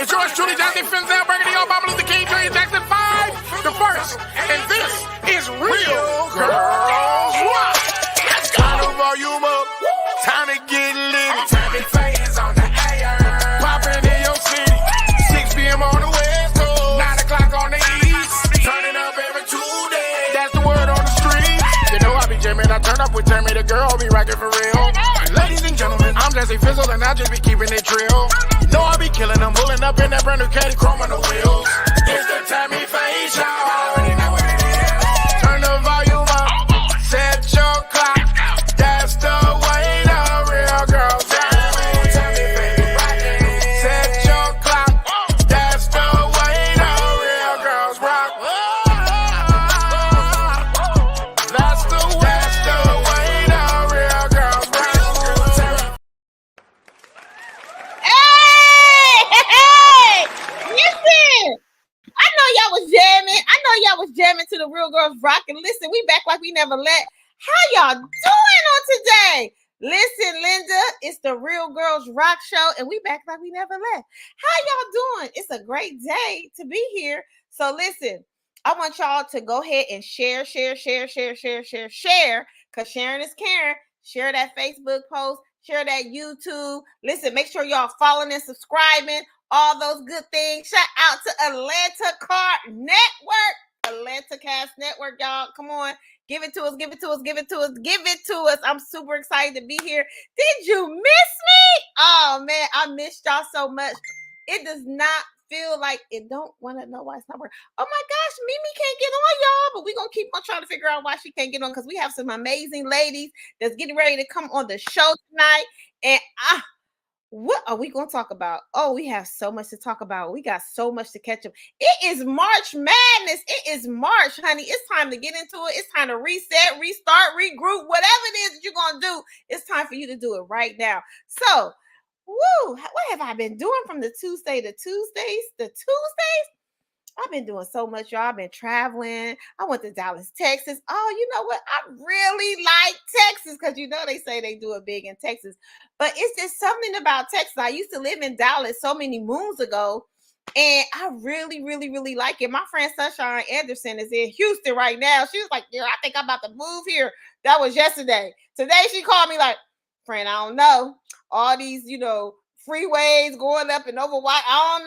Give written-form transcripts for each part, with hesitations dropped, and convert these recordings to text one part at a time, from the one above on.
It's yours truly, Jonathan Finzel, Burgundy, on Martin Luther King, Jr. Jackson 5, the first. And this is Real Girls Rock. Let's go. Turn the volume up. Time to get lit. Tamme Pha is on the air. Popping in your city. 6 p.m. on the West Coast. 9 o'clock on the East. Turning up every Tuesday. That's the word on the street. You know I be jamming. I turn up with Tamme, the girl be rocking for real. Ladies and gentlemen, I'm Jesse Fizzle and I just be keeping it trill. You know I be killing them, pulling up in that brand new caddy, chrome on the wheels. It's the Tamme Pha show. Already know what it is. Turn the volume up, set your clock. That's the way the real girls rock. Tamme Pha rockin'. Set your clock. That's the way the real girls rock. That's the way the real girls rock. Hey! Listen! I know y'all was jamming. To the Real Girls Rockin'. Listen, we back like we never let. How y'all doing on today? Listen, Linda, it's the Real Girls Rock Show, and we back like we never left. How y'all doing? It's a great day to be here. So listen, I want y'all to go ahead and share, because sharing is caring. Share that Facebook post, share that YouTube. Listen, make sure y'all following and subscribing, all those good things. Shout out to Atlanta Car Network, Atlanta Cast Network, y'all. Come on, give it to us. I'm super excited to be here. Did you miss me? Oh man, I missed y'all so much. It does not feel like it. Don't want to know why it's not working. Oh my gosh, Mimi can't get on, y'all, but we're gonna keep on trying to figure out why she can't get on, because we have some amazing ladies that's getting ready to come on the show tonight. And what are we gonna talk about? Oh, we have so much to talk about. We got so much to catch up. It is March Madness. It is March, honey. It's time to get into it. It's time to reset, restart, regroup, whatever it is that you're gonna do. It's time for you to do it right now. So what have I been doing from the Tuesdays? I've been doing so much, y'all. I've been traveling. I went to Dallas, Texas. Oh, you know what? I really like Texas, because you know they say they do it big in Texas. But it's just something about Texas. I used to live in Dallas so many moons ago, and I really, really, really like it. My friend Sunshine Anderson is in Houston right now. She was like, "Yeah, I think I'm about to move here." That was yesterday. Today she called me like, "Friend, I don't know. All these, freeways going up and over. Why? I don't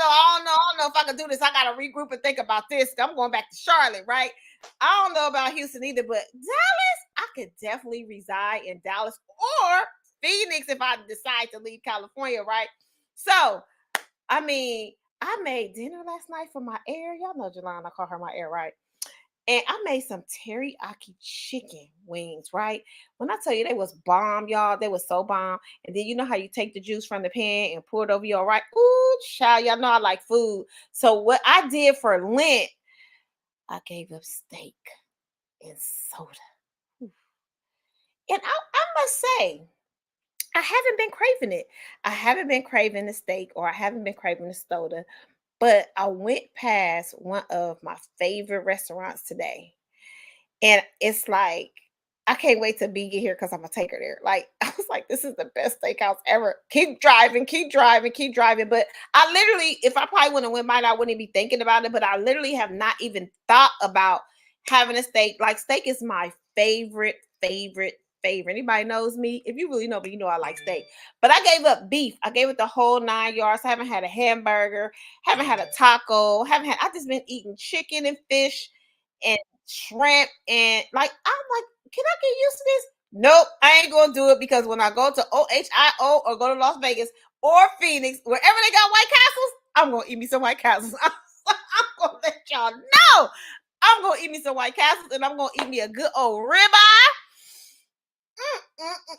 know if I can do this. I gotta regroup and think about this. I'm going back to Charlotte, right? I don't know about Houston either, but Dallas, I could definitely reside in Dallas or Phoenix if I decide to leave California, right? So, I made dinner last night for my air. Y'all know Jelana, I call her my air, right? And I made some teriyaki chicken wings, right? When I tell you they was bomb, y'all, they was so bomb. And then you know how you take the juice from the pan and pour it over your right? Ooh, child, y'all know I like food. So what I did for Lent, I gave up steak and soda. And I must say, I haven't been craving it. I haven't been craving the steak, or I haven't been craving the soda. But I went past one of my favorite restaurants today, and it's like, I can't wait to be here because I'm gonna take her there. Like, I was like, this is the best steakhouse ever. Keep driving. But I literally, if I probably wouldn't have went by, I wouldn't be thinking about it. But I literally have not even thought about having a steak. Like, steak is my favorite. Anybody knows me? If you really know me, you know I like steak. But I gave up beef. I gave it the whole 9 yards. I haven't had a hamburger, haven't had a taco, I just been eating chicken and fish and shrimp. And like, I'm like, can I get used to this? Nope, I ain't gonna do it, because when I go to OHIO or go to Las Vegas or Phoenix, wherever they got White Castles, I'm gonna eat me some White Castles. I'm gonna let y'all know. I'm gonna eat me some White Castles, and I'm gonna eat me a good old ribeye.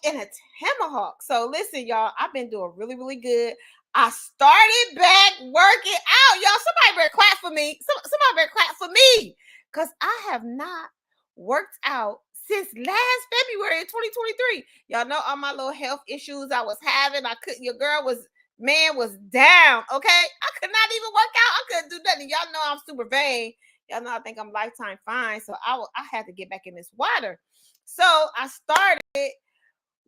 And a tomahawk. So listen, y'all, I've been doing really, really good. I started back working out, y'all. Somebody better clap for me. Somebody better clap for me, because I have not worked out since last February of 2023. Y'all know all my little health issues I was having. Your girl was down. Okay, I could not even work out. I couldn't do nothing. Y'all know I'm super vain. Y'all know I think I'm lifetime fine. So I had to get back in this water. So I started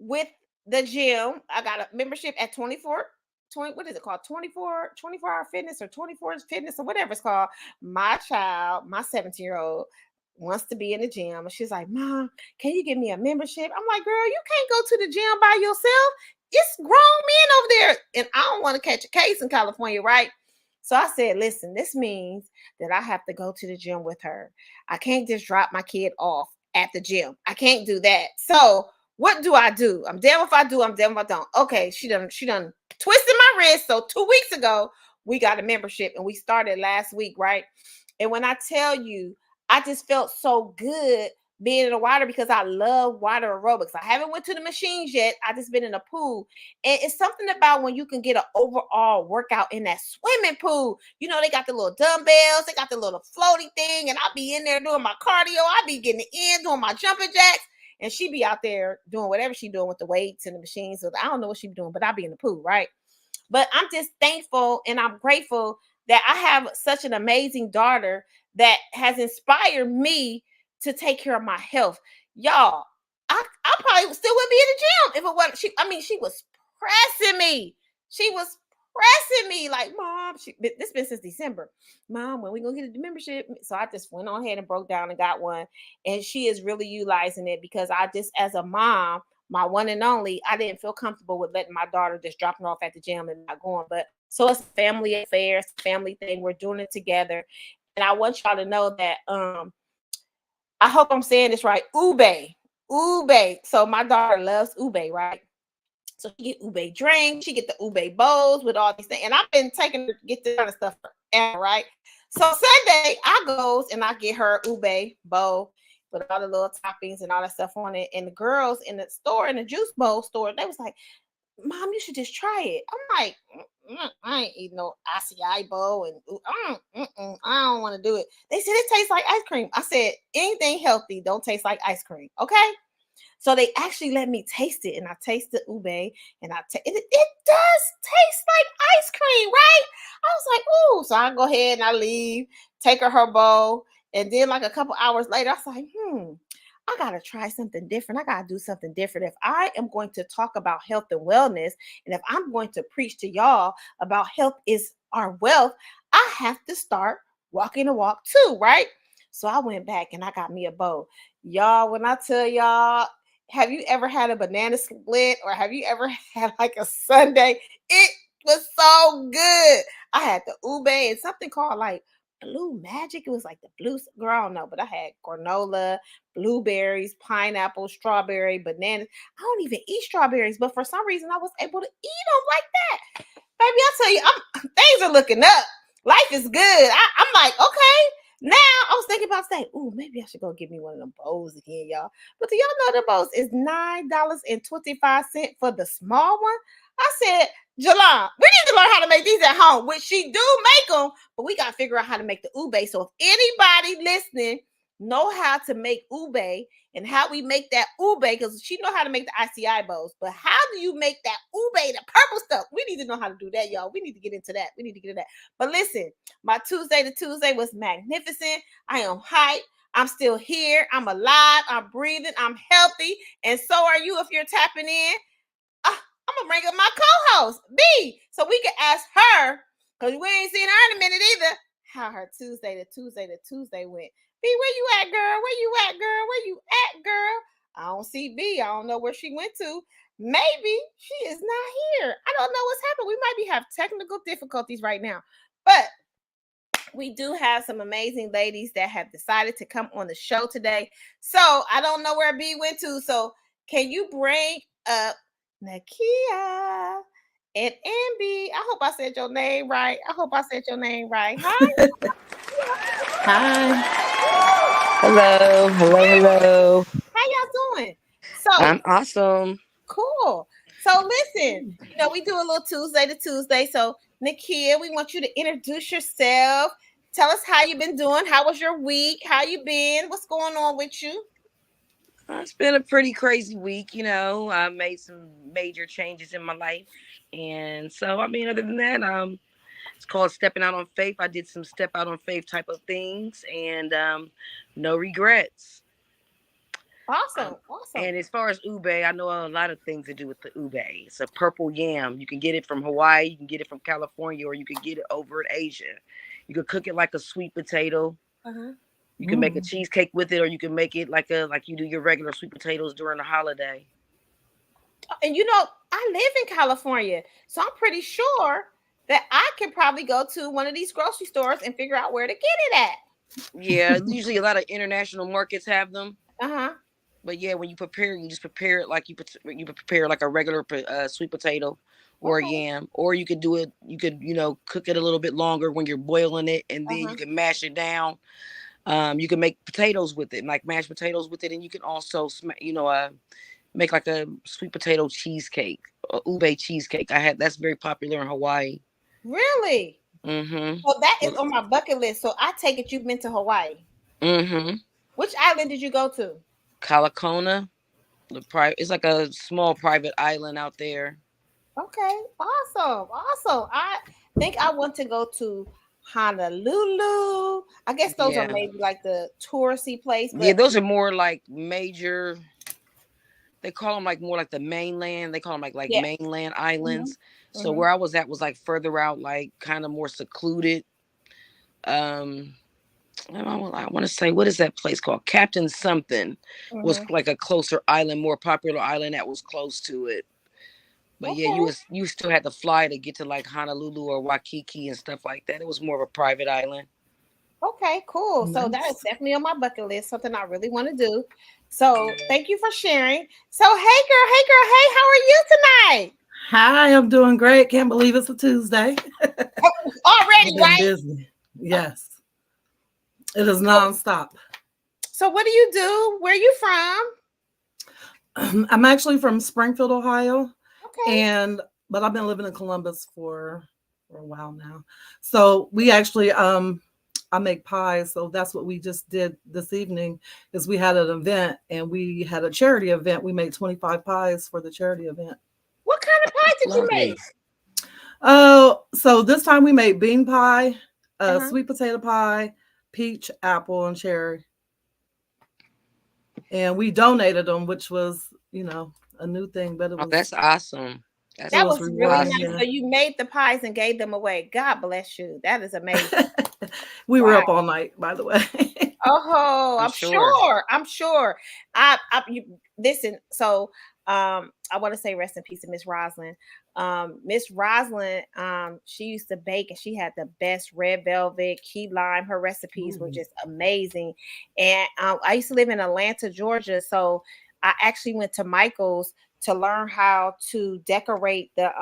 with the gym. I got a membership at 24 what is it called? 24 hour fitness or 24 fitness or whatever it's called. My child, my 17-year-old wants to be in the gym. And she's like, Mom, can you give me a membership? I'm like, girl, you can't go to the gym by yourself. It's grown men over there. And I don't want to catch a case in California, right? So I said, listen, this means that I have to go to the gym with her. I can't just drop my kid off at the gym. I can't do that. So what do I do? I'm damn if I do, I'm damn if I don't. Okay, she done twisted my wrist. So 2 weeks ago, we got a membership and we started last week, right? And when I tell you, I just felt so good being in the water because I love water aerobics. I haven't went to the machines yet. I just been in the pool. And it's something about when you can get an overall workout in that swimming pool. You know, they got the little dumbbells, they got the little floaty thing, and I'll be in there doing my cardio. I'll be getting in, doing my jumping jacks. And she be out there doing whatever she doing with the weights and the machines. So I don't know what she be doing, but I'll be in the pool, right? But I'm just thankful and I'm grateful that I have such an amazing daughter that has inspired me to take care of my health. Y'all, I probably still would be in the gym if it wasn't she. I mean, she was pressing me. She was pressing me like, Mom, this been since December. Mom, when we gonna get a membership? So I just went on ahead and broke down and got one. And she is really utilizing it because I just, as a mom, my one and only, I didn't feel comfortable with letting my daughter just dropping off at the gym and not going. But so it's a family affair, it's a family thing. We're doing it together. And I want y'all to know that I hope I'm saying this right. Ube. Ube. So my daughter loves ube, right? So she get ube drink, she get the ube bowls with all these things. And I've been taking her to get this kind of stuff forever, right? So Sunday I goes and I get her ube bowl with all the little toppings and all that stuff on it. And the girls in the store, in the juice bowl store, they was like, Mom, you should just try it. I'm like, I ain't eating no acai bowl and I don't want to do it. They said it tastes like ice cream. I said, anything healthy don't taste like ice cream, okay? So they actually let me taste it, and I tasted ube, and it does taste like ice cream, right? I was like, ooh. So I go ahead and I leave, take her bowl, and then like a couple hours later, I was like, I gotta try something different. I gotta do something different. If I am going to talk about health and wellness, and if I'm going to preach to y'all about health is our wealth, I have to start walking the walk too, right? So I went back and I got me a bowl. Y'all, when I tell y'all, have you ever had a banana split or have you ever had like a sundae? It was so good. I had the ube and something called like blue magic. It was like the blue girl, I don't know, but I had granola, blueberries, pineapple, strawberry, bananas. I don't even eat strawberries, but for some reason I was able to eat them like that. Baby, I tell you, things are looking up. Life is good. I'm like, okay. Now I was thinking about saying, ooh, maybe I should go get me one of them bowls again, y'all. But do y'all know the bowls is $9.25 for the small one? I said, Jalon, we need to learn how to make these at home, which she do make them, but we got to figure out how to make the ube. So if anybody listening know how to make ube and how we make that ube, because she know how to make the ICI bowls, but how do you make that ube, the purple stuff? We need to know how to do that, y'all. We need to get into that. We need to get into that. But listen, my Tuesday to Tuesday was magnificent. I am hyped. I'm still here. I'm alive. I'm breathing. I'm healthy. And so are you if you're tapping in. I'm going to bring up my co-host, B, so we can ask her, because we ain't seen her in a minute either, how her Tuesday to Tuesday went. B, where you at, girl? Where you at, girl? Where you at, girl? I don't see B. I don't know where she went to. Maybe she is not here. I don't know what's happened. We might be having technical difficulties right now. But we do have some amazing ladies that have decided to come on the show today. So I don't know where B went to. So can you bring up Nakia and Ambi? I hope I said your name right. Hi. Hi. Hello. How y'all doing? So I'm awesome. cool. So listen, we do a little Tuesday to Tuesday. So Nakia, we want you to introduce yourself. Tell us how you've been doing. How was your week? How you been? What's going on with you? It's been a pretty crazy week, I made some major changes in my life. And so, other than that, it's called stepping out on faith. I did some step out on faith type of things and no regrets. Awesome. And as far as ube, I know a lot of things to do with the ube. It's a purple yam. You can get it from Hawaii, you can get it from California, or you can get it over in Asia. You can cook it like a sweet potato. Uh-huh. You can make a cheesecake with it, or you can make it like you do your regular sweet potatoes during the holiday. And I live in California, so I'm pretty sure that I can probably go to one of these grocery stores and figure out where to get it at. Yeah, usually a lot of international markets have them. Uh-huh. But yeah, when you just prepare it like you prepare like a regular sweet potato or a yam, or you could do it. You could cook it a little bit longer when you're boiling it, and then you can mash it down. You can make potatoes with it, like mashed potatoes with it, and you can also make like a sweet potato cheesecake, a ube cheesecake. That's very popular in Hawaii. Really? Mm-hmm. Well, that is on my bucket list. So I take it you've been to Hawaii. Mm-hmm. Which island did you go to? Kalakona. It's like a small private island out there. Okay, awesome. I think I want to go to Honolulu. I guess those are maybe like the touristy place. But those are more like major. They call them like more like the mainland. They call them like mainland islands. Mm-hmm. So where I was at was like further out, like kind of more secluded. I want to say, what is that place called? Captain something was like a closer island, more popular island that was close to it. But you still had to fly to get to like Honolulu or Waikiki and stuff like that. It was more of a private island. Okay, cool. Nice. So that is definitely on my bucket list, something I really want to do. So thank you for sharing. So hey girl, how are you tonight? Hi, I'm doing great. Can't believe it's a Tuesday. Already, right? Busy. Yes. It is nonstop. So what do you do? Where are you from? I'm actually from Springfield, Ohio. Okay. But I've been living in Columbus for a while now. So we actually I make pies. So that's what we just did this evening is we had an event and we had a charity event. We made 25 pies for the charity event. What kind of pies did you make? So this time we made bean pie, sweet potato pie, peach, apple, and cherry. And we donated them, which was, a new thing, but it was that's awesome. That was really nice. So you made the pies and gave them away. God bless you. That is amazing. We were up all night, by the way. I'm sure. Listen. So I want to say rest in peace to Miss Roslyn. Miss Roslyn, she used to bake and she had the best red velvet, key lime. Her recipes were just amazing. And I used to live in Atlanta, Georgia. So I actually went to Michael's to learn how to decorate the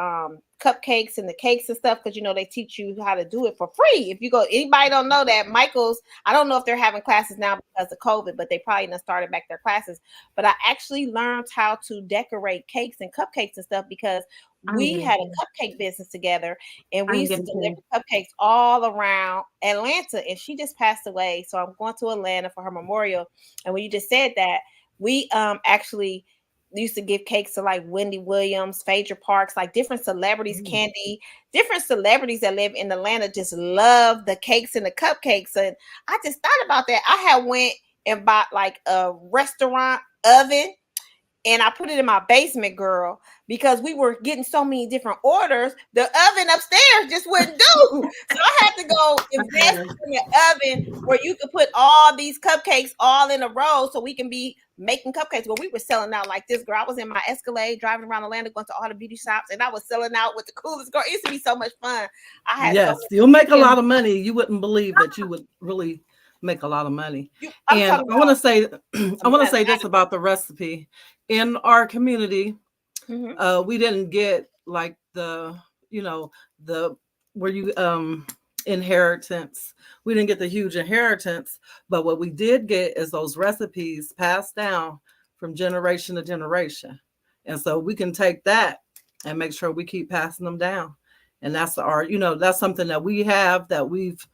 cupcakes and the cakes and stuff, because they teach you how to do it for free. If you go, anybody don't know that Michael's, I don't know if they're having classes now because of COVID, but they probably done started back their classes. But I actually learned how to decorate cakes and cupcakes and stuff because we had a cupcake business together and we used to deliver cupcakes all around Atlanta. And she just passed away. So I'm going to Atlanta for her memorial. And when you just said that, we actually used to give cakes to like Wendy Williams, Phaedra Parks, like different celebrities, Candy, different celebrities that live in Atlanta just love the cakes and the cupcakes. And I just thought about that. I had went and bought like a restaurant oven and I put it in my basement, girl, because we were getting so many different orders. The oven upstairs just wouldn't do. So I had to go invest in the oven where you could put all these cupcakes all in a row so we can be making cupcakes. Well, we were selling out like this, girl. I was in my Escalade driving around Atlanta, going to all the beauty shops, and I was selling out with the coolest girl. It used to be so much fun. You'll make a lot of money. You wouldn't believe that you would really make a lot of money. And I want to say this about the recipe. In our community, we didn't get like the inheritance. We didn't get the huge inheritance, but what we did get is those recipes passed down from generation to generation. And so we can take that and make sure we keep passing them down. And that's that's something that we have, that we've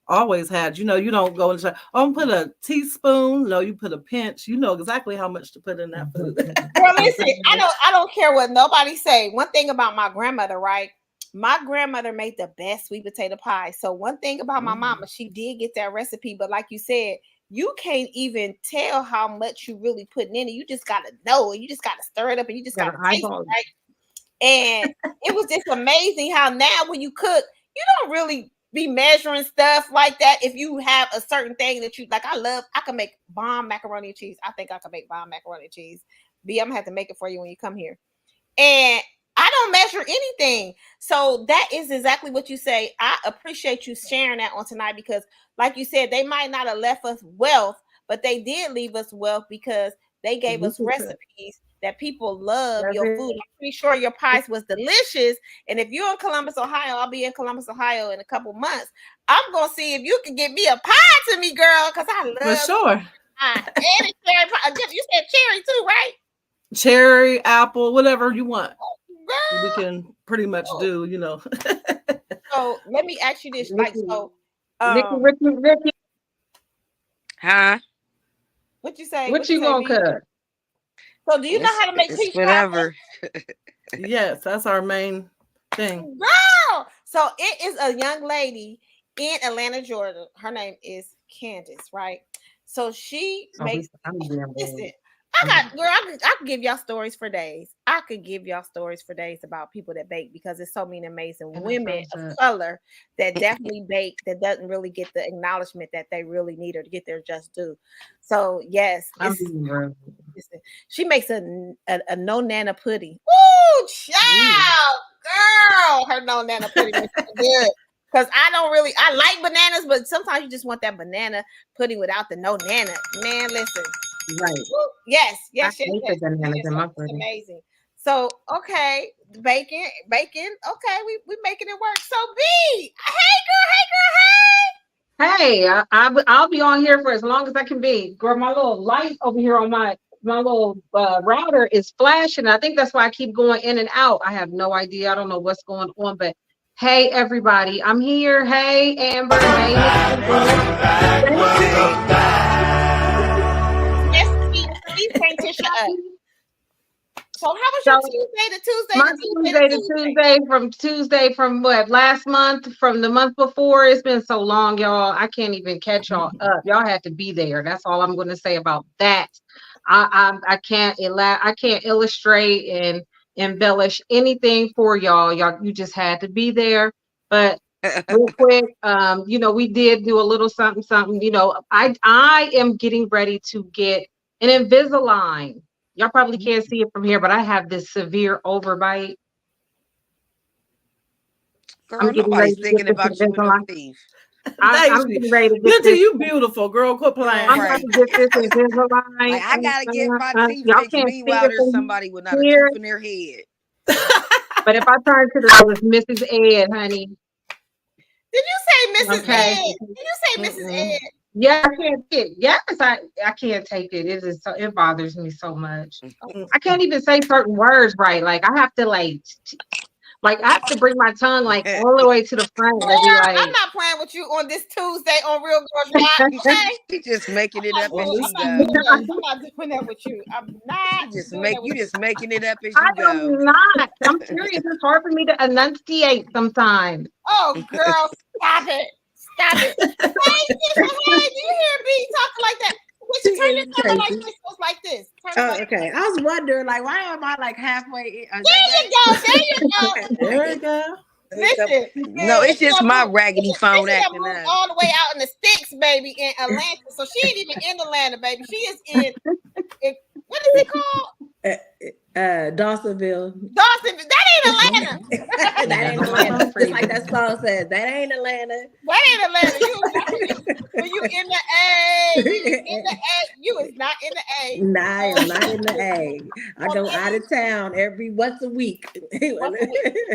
always had. You don't go and say, "Oh, put a teaspoon." No, you put a pinch. You know exactly how much to put in that food. Girl, listen, I don't care what nobody say. One thing about my grandmother, right? My grandmother made the best sweet potato pie. So one thing about my mama, she did get that recipe, but like you said, you can't even tell how much you really putting in it. You just gotta know, and you just gotta stir it up, and you just gotta taste it, right? And it was just amazing how now when you cook, you don't really be measuring stuff like that. If you have a certain thing that you like, I can make bomb macaroni and cheese. I think I can make bomb macaroni and cheese. B, I'm gonna have to make it for you when you come here. And I don't measure anything. So that is exactly what you say. I appreciate you sharing that on tonight because, like you said, they might not have left us wealth, but they did leave us wealth because they gave us recipes that people love your food. I'm pretty sure your pies was delicious. And if you're in Columbus, Ohio, I'll be in Columbus, Ohio in a couple months. I'm gonna see if you can get me a pie to me, girl, because I love for sure. Pie. And a cherry pie. You said cherry too, right? Cherry, apple, whatever you want. Girl. We can pretty much do, So let me ask you this, Ricky, Ricky. Huh? What you say? What you gonna cut? So do you know how to make peach whatever? Yes, that's our main thing. Girl! So it is a young lady in Atlanta, Georgia. Her name is Candace, right? So she makes listen. I could give y'all stories for days. I could give y'all stories for days about people that bake because there's so many amazing women of color that definitely bake that doesn't really get the acknowledgement that they really need or to get their just due. So yes, she makes a no nana pudding. Woo, child, girl, her no nana pudding is good. Because I like bananas, but sometimes you just want that banana pudding without the no nana. Man, listen. Right. Yes. The bananas in my pudding. Amazing. So, okay, bacon. Okay, we making it work. So, B, hey, girl. I'll be on here for as long as I can be. Girl, my little light over here on my little router is flashing. I think that's why I keep going in and out. I have no idea. I don't know what's going on, but hey, everybody, I'm here. Hey, Amber. So how was your Tuesday to Tuesday? My Tuesday from what last month, from the month before. It's been so long, y'all. I can't even catch y'all up. Y'all had to be there. That's all I'm going to say about that. I can't illustrate and embellish anything for y'all. You just had to be there. But real quick, we did do a little something. I am getting ready to get an Invisalign. Y'all probably can't see it from here, but I have this severe overbite. Girl, nobody's thinking about you with no teeth. I'm getting ready to get this. You beautiful, girl. Quit playing. I'm going to get this Invisalign. Like, I got to get my teeth fixed. Meanwhile, there's somebody with not a tooth in their head. But if I turn to the Mrs. Ed, honey. Did you say Mrs. Ed? Did you say Mrs. Ed? Yeah, I can't take it. Yes, I can't take it. It bothers me so much. I can't even say certain words right. Like I have to I have to bring my tongue all the way to the front. I'm not playing with you on this Tuesday on Real Girls Rock. Okay? She's just making it up as she goes. I'm not doing that with you. I'm not. You just making it up as you go. I'm not. I'm serious. It's hard for me to enunciate sometimes. Oh, girl, stop it. Hey, do you hear me talking like that? Turn your camera like this. Okay. I was wondering, why am I halfway in? There you go. Listen. No, it's just my raggedy phone acting up. All the way out in the sticks, baby, in Atlanta. So she ain't even in Atlanta, baby. She is in what is it called? Dawsonville. That ain't Atlanta. That ain't Atlanta. Just like that song says, that ain't Atlanta. That ain't Atlanta. You in the A. You is not in the A. Nah, I'm not in the A. I go out of town once a week. Listen,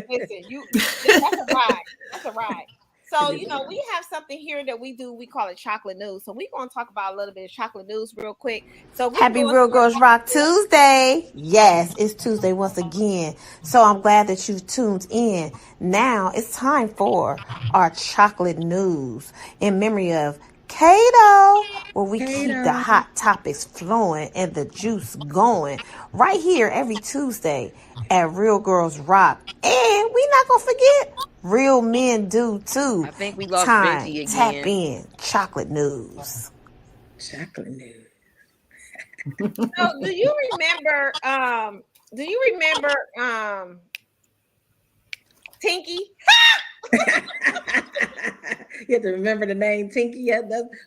that's a ride. That's a ride. So, we have something here that we do. We call it chocolate news. So we're going to talk about a little bit of chocolate news real quick. So happy Real Girls Rock Tuesday. Yes, it's Tuesday once again. So I'm glad that you tuned in. Now it's time for our chocolate news in memory of Kato, where we keep the hot topics flowing and the juice going right here every Tuesday at Real Girls Rock. And we're not going to forget, real men do too. I think we lost Benji again. Tap in. Chocolate news. Chocolate news. So do you remember Tinky? You have to remember the name Tinky. Yeah,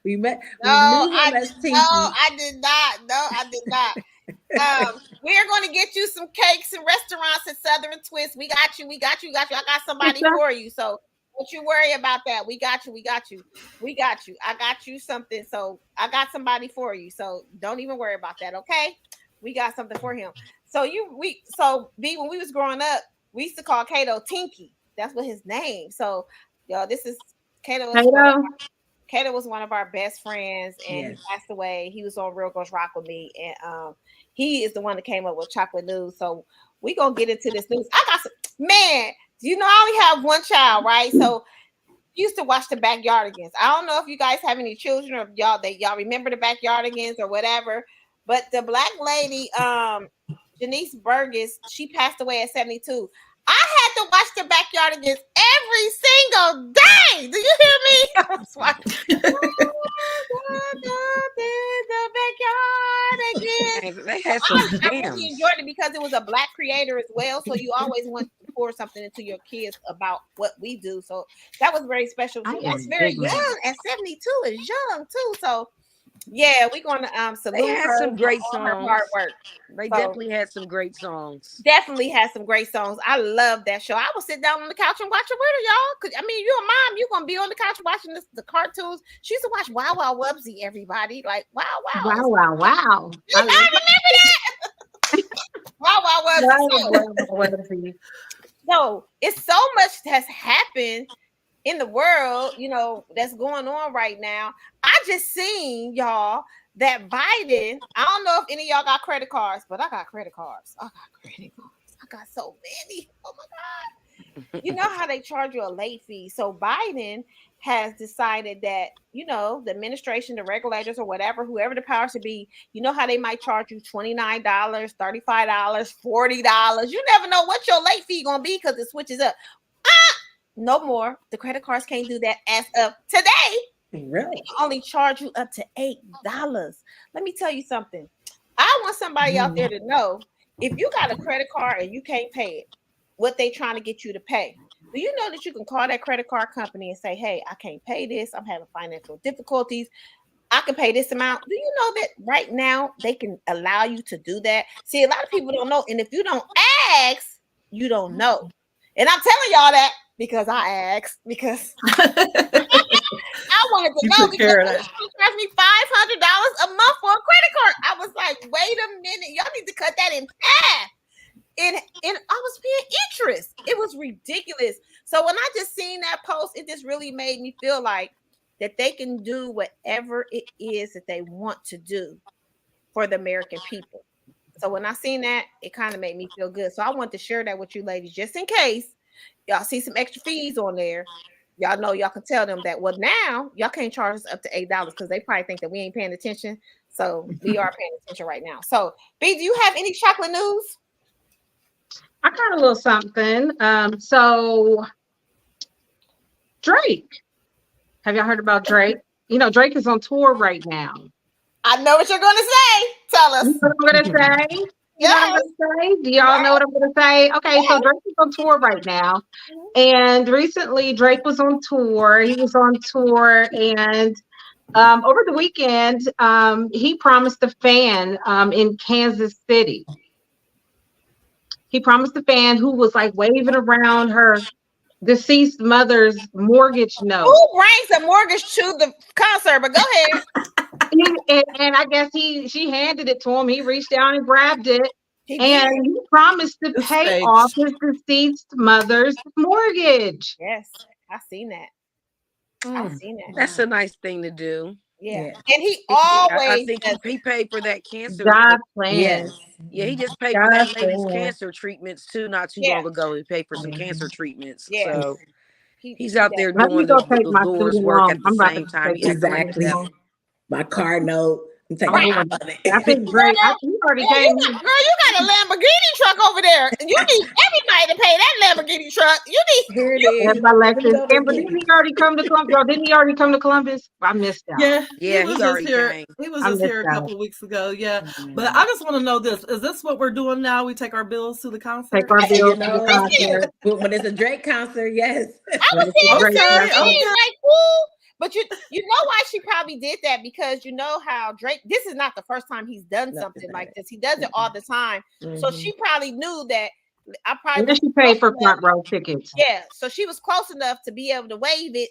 we met. No, We knew him as Tinky. I did not. No, I did not. We are going to get you some cakes and restaurants at Southern Twist. We got you. I got somebody for you. So don't you worry about that. We got you. I got you something. So I got somebody for you. So don't even worry about that. Okay. We got something for him. So B, when we was growing up, we used to call Kato Tinky. That's what his name. So y'all, this is Kato. Kato was one of our best friends, and he passed away. He was on Real Girls Rock with me, and he is the one that came up with chocolate news. So we gonna get into this news. I got some man. You know, I only have one child, right? So used to watch the Backyardigans. I don't know if you guys have any children or y'all remember the Backyardigans or whatever, but the black lady, Janice Burgess, she passed away at 72. I had to watch the Backyardigans every single day. Do you hear me? I was watching the Backyardigans. They had some I really jams. enjoyed it because it was a black creator as well. So you always want to pour something into your kids about what we do. So that was very special. That's very young. At 72 is young too. So yeah, we're gonna salute They had her some great for all her songs. hard work. They definitely had some great songs. Definitely had some great songs. I love that show. I will sit down on the couch and watch it with her, y'all. Cause I mean, you're a mom, you're gonna be on the couch watching the cartoons. She used to watch Wow Wow Wubsy, everybody. Like wow. Wow. I remember that. Wow Wow Wubsy. So it's so much has happened in the world, you know, that's going on right now. I just seen y'all that Biden, I don't know if any of y'all got credit cards, but I got credit cards. I got so many. Oh my God. You know how they charge you a late fee. So Biden has decided that, you know, the administration, the regulators or whatever, whoever the powers to be, you know how they might charge you $29, $35, $40. You never know what your late fee gonna be because it switches up. No more. The credit cards can't do that as of today. Really? They only charge you up to $8. Let me tell you something. I want somebody out there to know if you got a credit card and you can't pay it, what they trying to get you to pay. Do you know that you can call that credit card company and say, hey, I can't pay this. I'm having financial difficulties. I can pay this amount. Do you know that right now they can allow you to do that? See, a lot of people don't know. And if you don't ask, you don't know. And I'm telling y'all that because I asked, because I wanted to know because they charged me $500 a month for a credit card. I was like, wait a minute, y'all need to cut that in half. And I was paying interest. It was ridiculous. So when I just seen that post, it just really made me feel like that they can do whatever it is that they want to do for the American people. So when I seen that, it kind of made me feel good. So I want to share that with you ladies, just in case y'all see some extra fees on there. Y'all know y'all can tell them that, well, now y'all can't charge us up to $8 because they probably think that we ain't paying attention. So we are paying attention right now. So B, do you have any chocolate news? I got a little something. So Drake. Have y'all heard about Drake? You know, Drake is on tour right now. I know what you're going to say. Tell us. You know what I'm going to say? Yes. Do y'all know what I'm going to say? Okay, so Drake is on tour right now. And recently, Drake was on tour. He was on tour. And over the weekend, he promised a fan in Kansas City. He promised a fan who was like waving around her deceased mother's mortgage note. Who brings a mortgage to the concert? But go ahead. And I guess she handed it to him. He reached down and grabbed it. He promised to pay off his deceased mother's mortgage. Yes, I've seen that. I've seen that. That's a nice thing to do. Yeah. And he always I think he paid for that cancer. God plans. Yeah, he just paid for that lady's cancer treatments too, not too long ago. He paid for some cancer treatments. Yeah. So he's out there doing the Lord's work at the same time. Exactly. My car note, I'm taking I'm my going. money. I think Drake. He already Girl, came. you got a Lamborghini truck over there. You need everybody to pay that Lamborghini truck. You need Here it you, is. My Let me Lexus. go to But get didn't it. he already come to Columbus? Y'all, didn't he already come to Columbus? I missed out. Yeah, Yeah, he was he just already here. came. He was I just missed here a out. couple of weeks ago. Yeah, but Mm. I just want to know this: is this what we're doing now? We take our bills to the Take concert? our You bills to the know, concert. when it's a Drake concert, yes. I When was it's a saying the Drake same Okay, concert. thing. okay. Like, who? But you know why she probably did that, because you know how Drake. This is not the first time he's done No, something it's like not. this. He does it all the time. So Mhm. she probably knew that. I probably And then was she close paid for enough. front row tickets. Yeah, so she was close enough to be able to wave it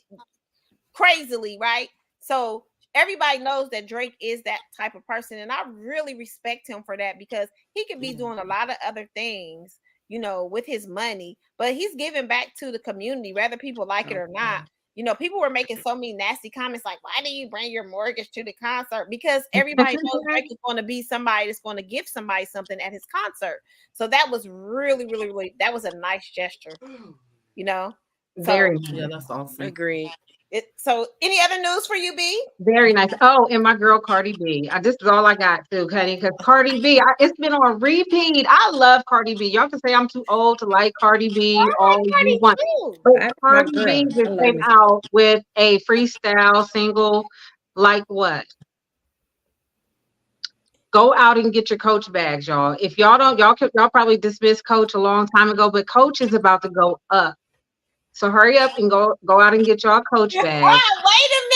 crazily, right? So everybody knows that Drake is that type of person, and I really respect him for that, because he could be doing a lot of other things, you know, with his money, but he's giving back to the community, whether people like it or not. You know, people were making so many nasty comments like, why do you bring your mortgage to the concert? Because everybody knows Drake is going to be somebody that's going to give somebody something at his concert. So that was really, really, really, that was a nice gesture, you know? So, Very Yeah, nice. that's awesome. Agreed. so any other news for you, B? Very nice. Oh, and my girl Cardi B. This is all I got too, honey. Because Cardi B, it's been on repeat. I love Cardi B. Y'all can say I'm too old to like Cardi B I all like you Cardi want, too. but That's my Cardi B girl. I just love came me. out with a freestyle single. Like what? Go out and get your Coach bags, y'all. If y'all don't, y'all probably dismissed Coach a long time ago, but Coach is about to go up. So hurry up and go out and get y'all Coach bag. Wow,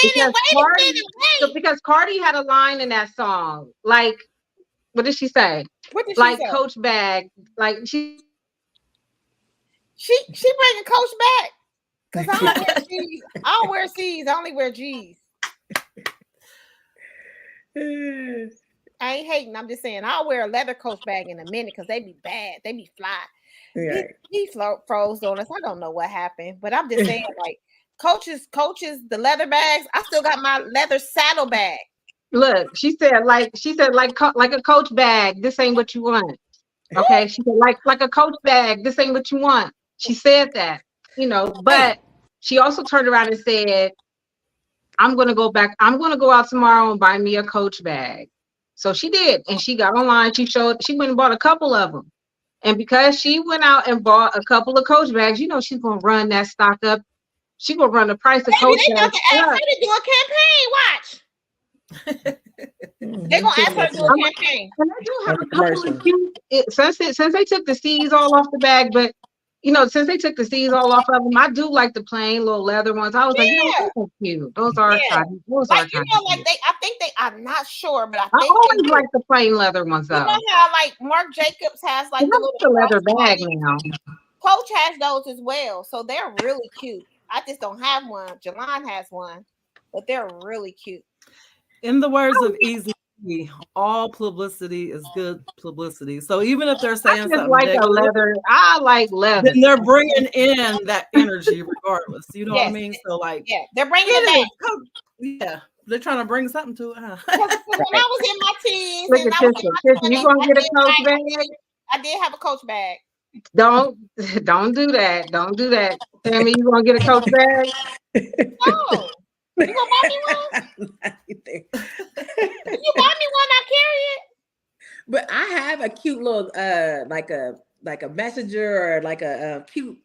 Because wait a Cardi, minute, so wait. because Cardi had a line in that song, like, what did she say? What did she Like say? Coach bag, like she She bringing Coach back, because I don't wear C's. I don't wear C's. I only wear G's. I ain't hating. I'm just saying I'll wear a leather Coach bag in a minute, because they be bad. They be fly. Right. He froze on us. I don't know what happened, but I'm just saying, like, coaches, the leather bags. I still got my leather saddle bag. look. Like a Coach bag. This ain't what you want. Okay. She said like a Coach bag. This ain't what you want. She said that, but she also turned around and said, I'm gonna go back. I'm gonna go out tomorrow and buy me a Coach bag. So she did, and she got online. She went and bought a couple of them. And because she went out and bought a couple of Coach bags, she's gonna run that stock up. She's gonna run the price of Maybe Coach they about bags to ask up. her to do a campaign. Watch. They're gonna ask her to do a campaign. And I do have On the a couple of commercial. cute since they took the C's all off the bag, but since they took the C's all off of them, I do like the plain little leather ones. I was like, Yeah, those are cute. Those are yeah. kind. Those Like, are kind of cute. I think they. I'm not sure, but I I think they always do. like the plain leather ones You though. know how like Marc Jacobs has And like I the like little the leather bag crossbody. now. Coach has those as well, so they're really cute. I just don't have one. Jelon has one, but they're really cute. In the words of Easy, all publicity is good publicity. So even if they're I saying just something like a negative, leather. I like leather. then they're bringing in that energy regardless. You know what I Yes, mean? So like, yeah, they're bringing it it back. is. Yeah, they're trying to bring something to it. Huh? Because when I was in my teens Look and at I was in Trisha. my Trisha, you 20s, gonna get a Coach bag? I did have a Coach bag. Don't don't do that. Don't do that. Tammy, you gonna get a Coach bag? No, you gonna buy me one? If you buy me one, I carry it. But I have a cute little like a messenger or like a cute.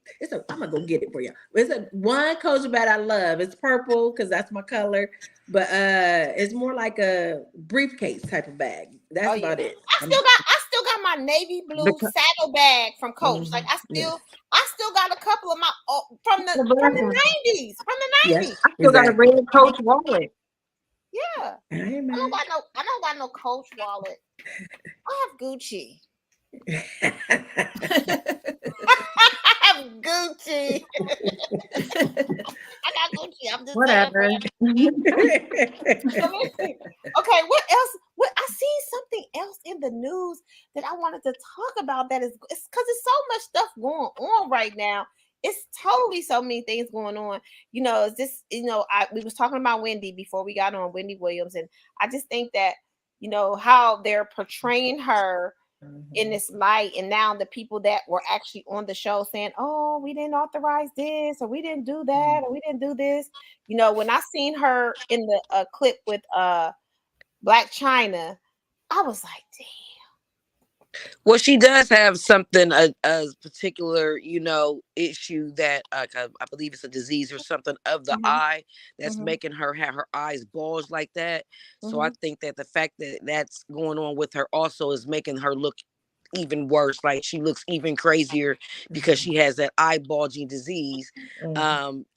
I'm gonna go get it for you. It's a one Coach bag I love. It's purple because that's my color. But it's more like a briefcase type of bag. That's Oh yeah, about it. I still got my navy blue Because saddle bag from Coach. Like Yes. I still got a couple of my from the the black one. 90s, from the Yes. 90s. I still got a Exactly. red Coach wallet. Yeah, Hey man. I don't got no Coach wallet. I have Gucci. I have Gucci. I got Gucci. I'm just saying. Whatever. So listen, okay, what else? I see something else in the news that I wanted to talk about. It's because there's so much stuff going on right now. It's totally so many things going on. Is this? We was talking about Wendy before we got on, Wendy Williams, and I just think that how they're portraying her in this light, and now the people that were actually on the show saying, oh, we didn't authorize this, or we didn't do that, or we didn't do this. When I seen her in the clip with Black China, I was like, damn. Well, she does have something, a particular, issue that I believe it's a disease or something of the eye that's making her have her eyes bulge like that. So I think that the fact that that's going on with her also is making her look even worse. Like she looks even crazier because she has that eye bulging disease.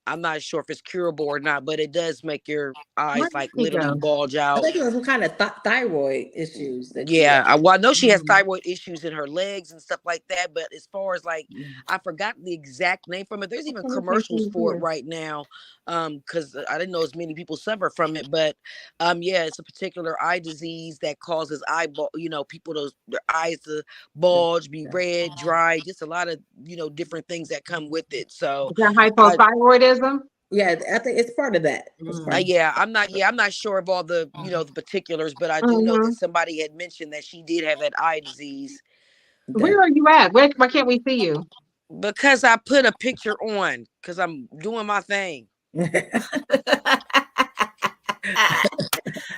I'm not sure if it's curable or not, but it does make your eyes Where like did he literally go? bulge I out. think it was some kind of thyroid issues that she Yeah, had. well, I know she has thyroid issues in her legs and stuff like that. But as far as like, I forgot the exact name from it. There's even commercials for it right now, because I didn't know as many people suffer from it. But yeah, it's a particular eye disease that causes eyeball, people their eyes to bulge, be red, dry, just a lot of different things that come with it. So Is that hypothyroidism? Yeah, I think it's part of that. It's part of yeah, I'm not sure of all the the particulars, but I do know that somebody had mentioned that she did have that eye disease. Where are you at? Why can't we see you? Because I put a picture on, because I'm doing my thing.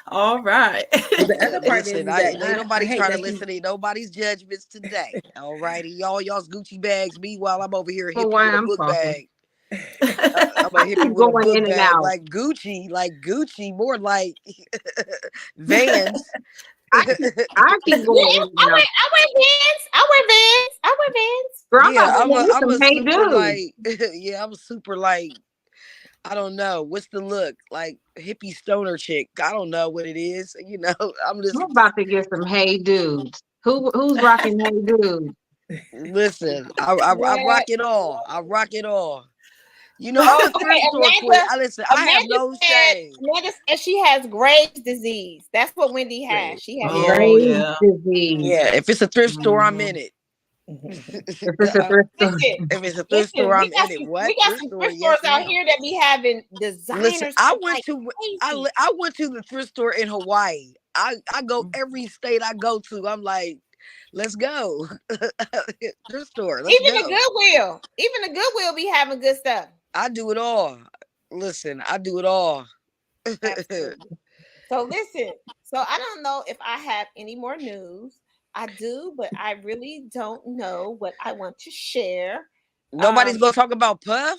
All right. The other part Listen, is that ain't nobody hate trying to that listen to nobody's judgments today. All righty, y'all's Gucci bags. Meanwhile, I'm over here For hippie why with a I'm book talking. bag. I'm a hippie keep with a going book in and bag, out. like Gucci, more like Vans. I keep going in and I out. wear Vans. I wear Vans. I wear Vans. Girl, I'm Yeah, about to get I'm some a hey super dude. like yeah, I'm a super like, I don't know what's the look, like hippie stoner chick. I don't know what it is. I'm just I'm about to get some hey dudes. Who's rocking hey dudes? listen. I rock it all. I rock it all. I'm a thrift Okay, store queen. I have no shame. Amanda said she has Graves' disease. That's what Wendy has. She has Yeah. Oh, Graves' yeah. Disease. Yeah, if it's a thrift store, I'm in it. If it's a thrift store. If it's a thrift store, I'm in it. We What got thrift some store? thrift Yes, stores out ma'am. here that be having designer Listen, stuff I went to the thrift store in Hawaii. I go every state I go to. I'm like, let's go. Thrift store. Let's Even go. the Goodwill be having good stuff. I do it all. Listen, I do it all. Absolutely. So listen. So I don't know if I have any more news. I do, but I really don't know what I want to share. Nobody's gonna talk about Puff.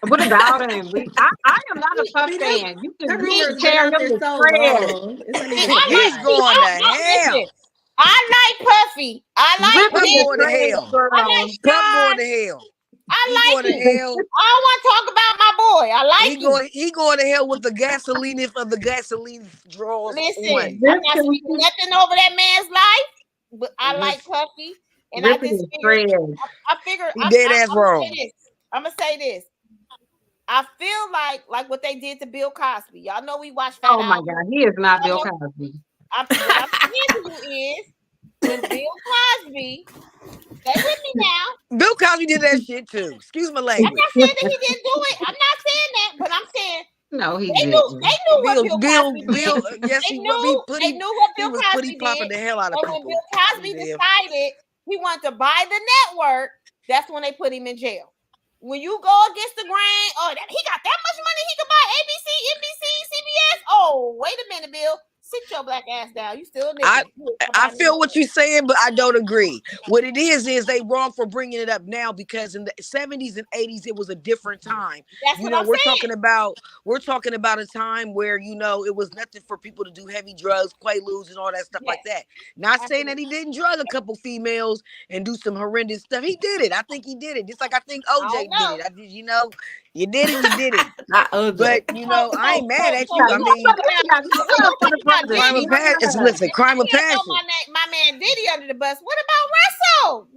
What about him? I am not a Puff fan. You her can rumors been tear him out there to so shreds. long. It's not even He's going to hell. Listen, I like Puffy. I like Ripping Puff Big. going to shreds, hell. girl. I like Puff Sean. going to hell. He I going like to him. hell. I don't want to talk about my boy. I like him. He going to hell with the gasoline if the gasoline draws Listen, on. I'm not speaking nothing over that man's life, but I like Puffy, and I Ripping just his figured. shreds. I figured. You dead ass wrong. I'm gonna say this. I feel like what they did to Bill Cosby. Y'all know we watched Fat Oh my Albert. God, he is not Bill Cosby. What I'm saying to you is, when Bill Cosby, stay with me now. Bill Cosby did that shit too. Excuse my I'm language. not saying that he didn't do it. I'm not saying that, but I'm saying No, he they didn't. knew what Bill Cosby Bill, did. yes, They knew what Bill Cosby popping did. the hell out of And when people. Bill Cosby decided he wanted to buy the network, that's when they put him in jail. When you go against the grain, he got that much money he could buy ABC, NBC, CBS. Oh, wait a minute, Bill. Sit your black ass down. You still nigga. I feel what you're saying, but I don't agree. What it is they wrong for bringing it up now, because in the 70s and 80s it was a different time. That's what I'm we're saying. talking about a time where it was nothing for people to do heavy drugs, quaaludes, and all that stuff like that. Not saying that he didn't drug a couple females and do some horrendous stuff. He did it. I think he did it. Just like I think OJ did it. You did it. Not OJ. But I ain't mad at you. I mean, crime of passion. My man Diddy under the bus. What about Russell?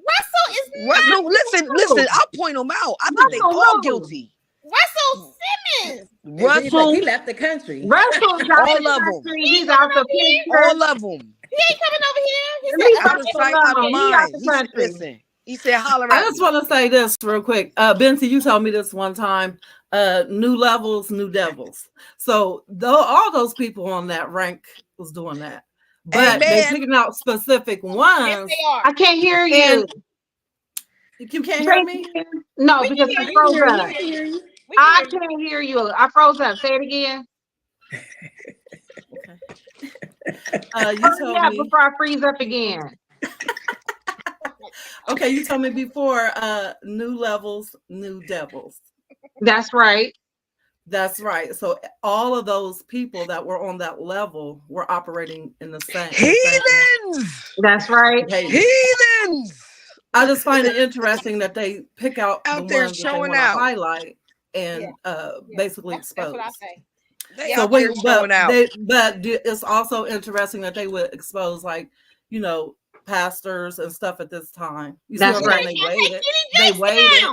Listen, I'll point them out. I think they all guilty. Russell Simmons. Russell, he left the country. Russell's out all the of country. them. He's out the picture. All of them. He ain't coming over here. He said, out of sight, out of mind. Listen. He said, holler at I just want to say this real quick. Benty, you told me this one time. New levels, new devils. So all those people on that rank was doing that. But they picking out specific ones. Yes, they are. I can't hear you. You can't hear me? No, because I froze up. I can't hear you. I froze up. Say it again. You told Yeah, me. before I freeze up again. Okay, you told me before. New levels, new devils. That's right. That's right. So all of those people that were on that level were operating in the same. Heathens! That's right. Heathens! I just find it interesting that they pick out the Out there ones that they showing want to out. highlight and basically expose. That's what I say. They So out there wait, showing out. but it's also interesting that they would expose, like, pastors and stuff at this time. You see That's what I'm right. saying? They waited.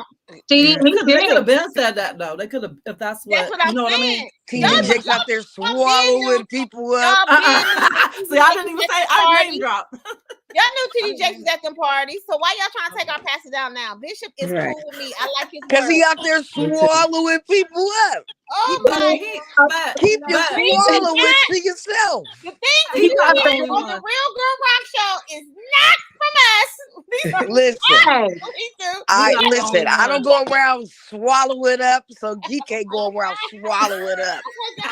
See, They he could have did. been said that though. They could have, if that's That's what what I'm you know what I saying. mean. TD Y'all- Jakes out there swallowing people up. Y'all been See, I didn't even say I name drop. Y'all knew TD Jakes was at them parties, so why y'all trying to take our pastor down now? Bishop is Right. cool with me. I like his Because he word. out there swallowing people up. Oh But my! Keep your but- swallowing to yourself. The things He you not the hear only on the one. Real Girl Rock Show is not from us. These are Listen, Hey, what we do. I not the listen. only I don't one. go around swallowing up, so he can't go around swallowing up.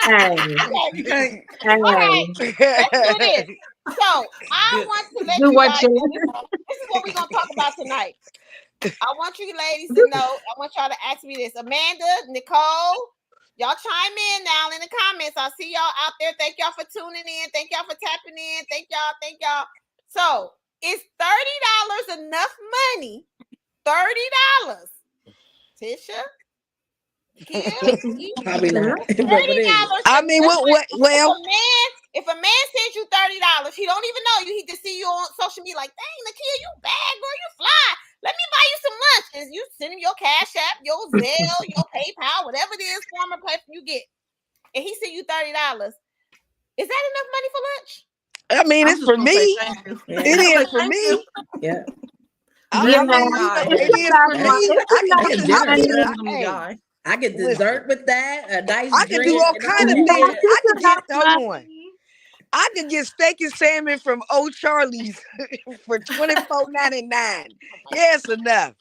hey, Okay. hey. All right, let's do this. So I want to let Do you what guys. you. This is what we're gonna talk about tonight. I want you ladies to know. I want y'all to ask me this. Amanda, Nicole, y'all chime in now in the comments. I see y'all out there. Thank y'all for tuning in. Thank y'all for tapping in. Thank y'all. Thank y'all. So is $30 enough money? $30. Tisha? Probably not. But $30. what is it? I mean, well, If a man sends you $30, he don't even know you. He just see you on social media like, dang, Nakia, you bad, girl, you fly. Let me buy you some lunch. And you send him your Cash App, your Zelle, your PayPal, whatever it is, form of platform you get. And he send you $30. Is that enough money for lunch? I mean, it's for me. Yeah. It is for me. Yeah. I Yeah, mean, it is for That's- me. I can that's get, I different. mean, hey, I get Listen. dessert with that, a nice I can drink. do all and kind of that. things. I can get, hold on. I can get steak and salmon from Old Charlie's for $24.99. Yes, enough.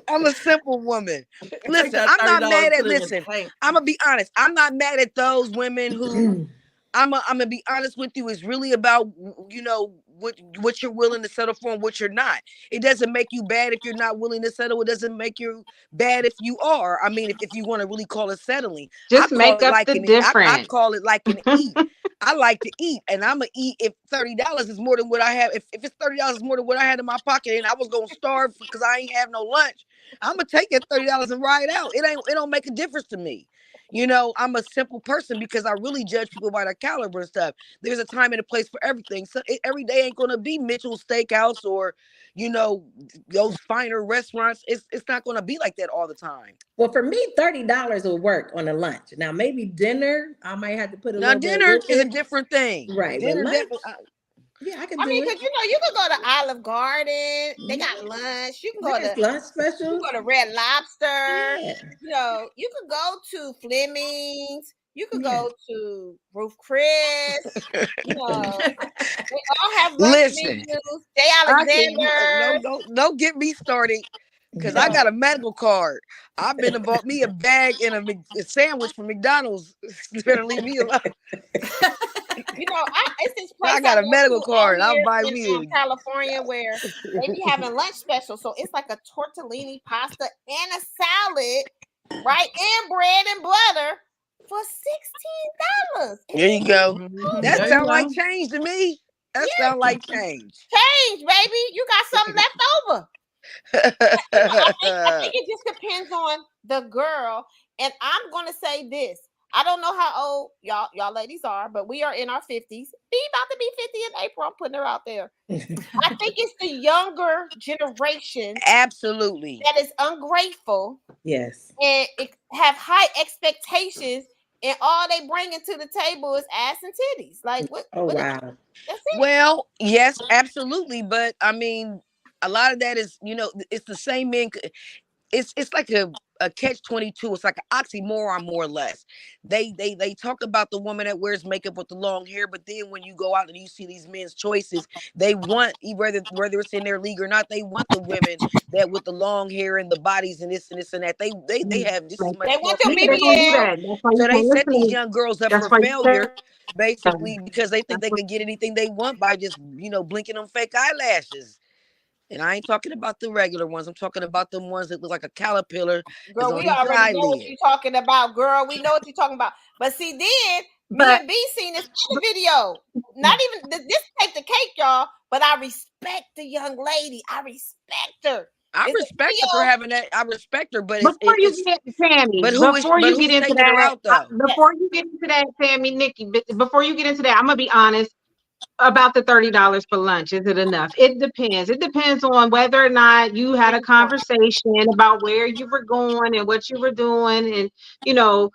I'm a simple woman. Listen, I'm not mad at. Listen, I'm gonna be honest. I'm not mad at those women who. I'm gonna be honest with you. It's really about what you're willing to settle for and what you're not. It doesn't make you bad if you're not willing to settle. It doesn't make you bad if you are. I mean, if you want to really call it settling, Just I make call it up like the I difference. call it like an eat. I like to eat, and I'm gonna eat if $30 is more than what I have. If it's $30 is more than what I had in my pocket, and I was gonna starve because I ain't have no lunch, I'm gonna take that $30 and ride out. It don't make a difference to me. I'm a simple person because I really judge people by their caliber and stuff. There's a time and a place for everything. So every day ain't gonna be Mitchell's Steakhouse or, those finer restaurants. It's not gonna be like that all the time. Well, for me, $30 will work on a lunch. Now, maybe dinner, I might have to put a Now little bit dinner with is a it. different thing. Right, but Dinner lunch, definitely. yeah, I can I do mean, it. because you could go to Olive Garden. They got lunch. You can go There's to lunch you specials. can go to Red Lobster. Yeah. You could go to Fleming's. You could Yeah. go to Roof Chris. They all have lunch Listen, menus. Jay Alexander. don't get me started. Because I got a medical card. I've been and bought me a bag and a sandwich from McDonald's. You better leave me alone. It's this place I got a go medical to card. out I'll here buy in me. California where they be having lunch special. So it's like a tortellini pasta and a salad, right? And bread and butter for $16. There you go. That There you sounds go. like change to me. That sounds like change. Change, baby. You got something left over. I think it just depends on the girl. And I'm gonna say this. I don't know how old y'all ladies are, but we are in our 50s. Be about to be 50 in April. I'm putting her out there. I think it's the younger generation Absolutely that is ungrateful. Yes. And have high expectations, and all they bring into the table is ass and titties. Like what? Oh, what wow. That's it. Well, yes, absolutely. But I mean, a lot of that is, it's the same men. It's like a a catch-22. It's like an oxymoron, more or less. They talk about the woman that wears makeup with the long hair, but then when you go out and you see these men's choices, they want, whether it's in their league or not, they want the women that with the long hair and the bodies and this and this and that. They have just as much They want your They gonna do BBL. that. That's why so you they can't set these listen. young girls up That's for why you failure, can't. basically, because they think That's they what, can get anything they want by just, blinking them fake eyelashes. And I ain't talking about the regular ones. I'm talking about them ones that look like a caterpillar is Girl, on we each already know what eyelid. you're talking about, girl. We know what you're talking about. But see, then me but and B seen this other video. Not even this take the cake, y'all. But I respect the young lady. I respect her. I It's a respect her for video. having that. I respect her, but before you it's get Tammy, but before you who's get into taking her that, out though? Yes. before you get into that, Tammy, Nikki, before you get into that, I'm gonna be honest about the $30 for lunch. Is it enough? It depends. It depends on whether or not you had a conversation about where you were going and what you were doing, and you know,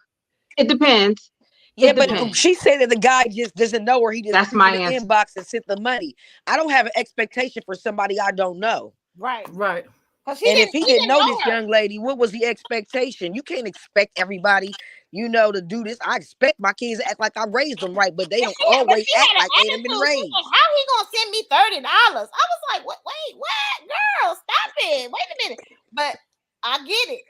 it depends. Yeah, It but depends. she said that the guy just doesn't know her. He just That's creeped in my the answer. inbox and sent the money. I don't have an expectation for somebody I don't know. Right. Right. Because And if he didn't know know this her. young lady, what was the expectation? You can't expect everybody, to do this. I expect my kids to act like I raised them right, but they don't always She act had an like they done been attitude. She was raised. like, how he gonna send me $30? I was like, what? Wait, what? Girl, stop it. Wait a minute. But I get it.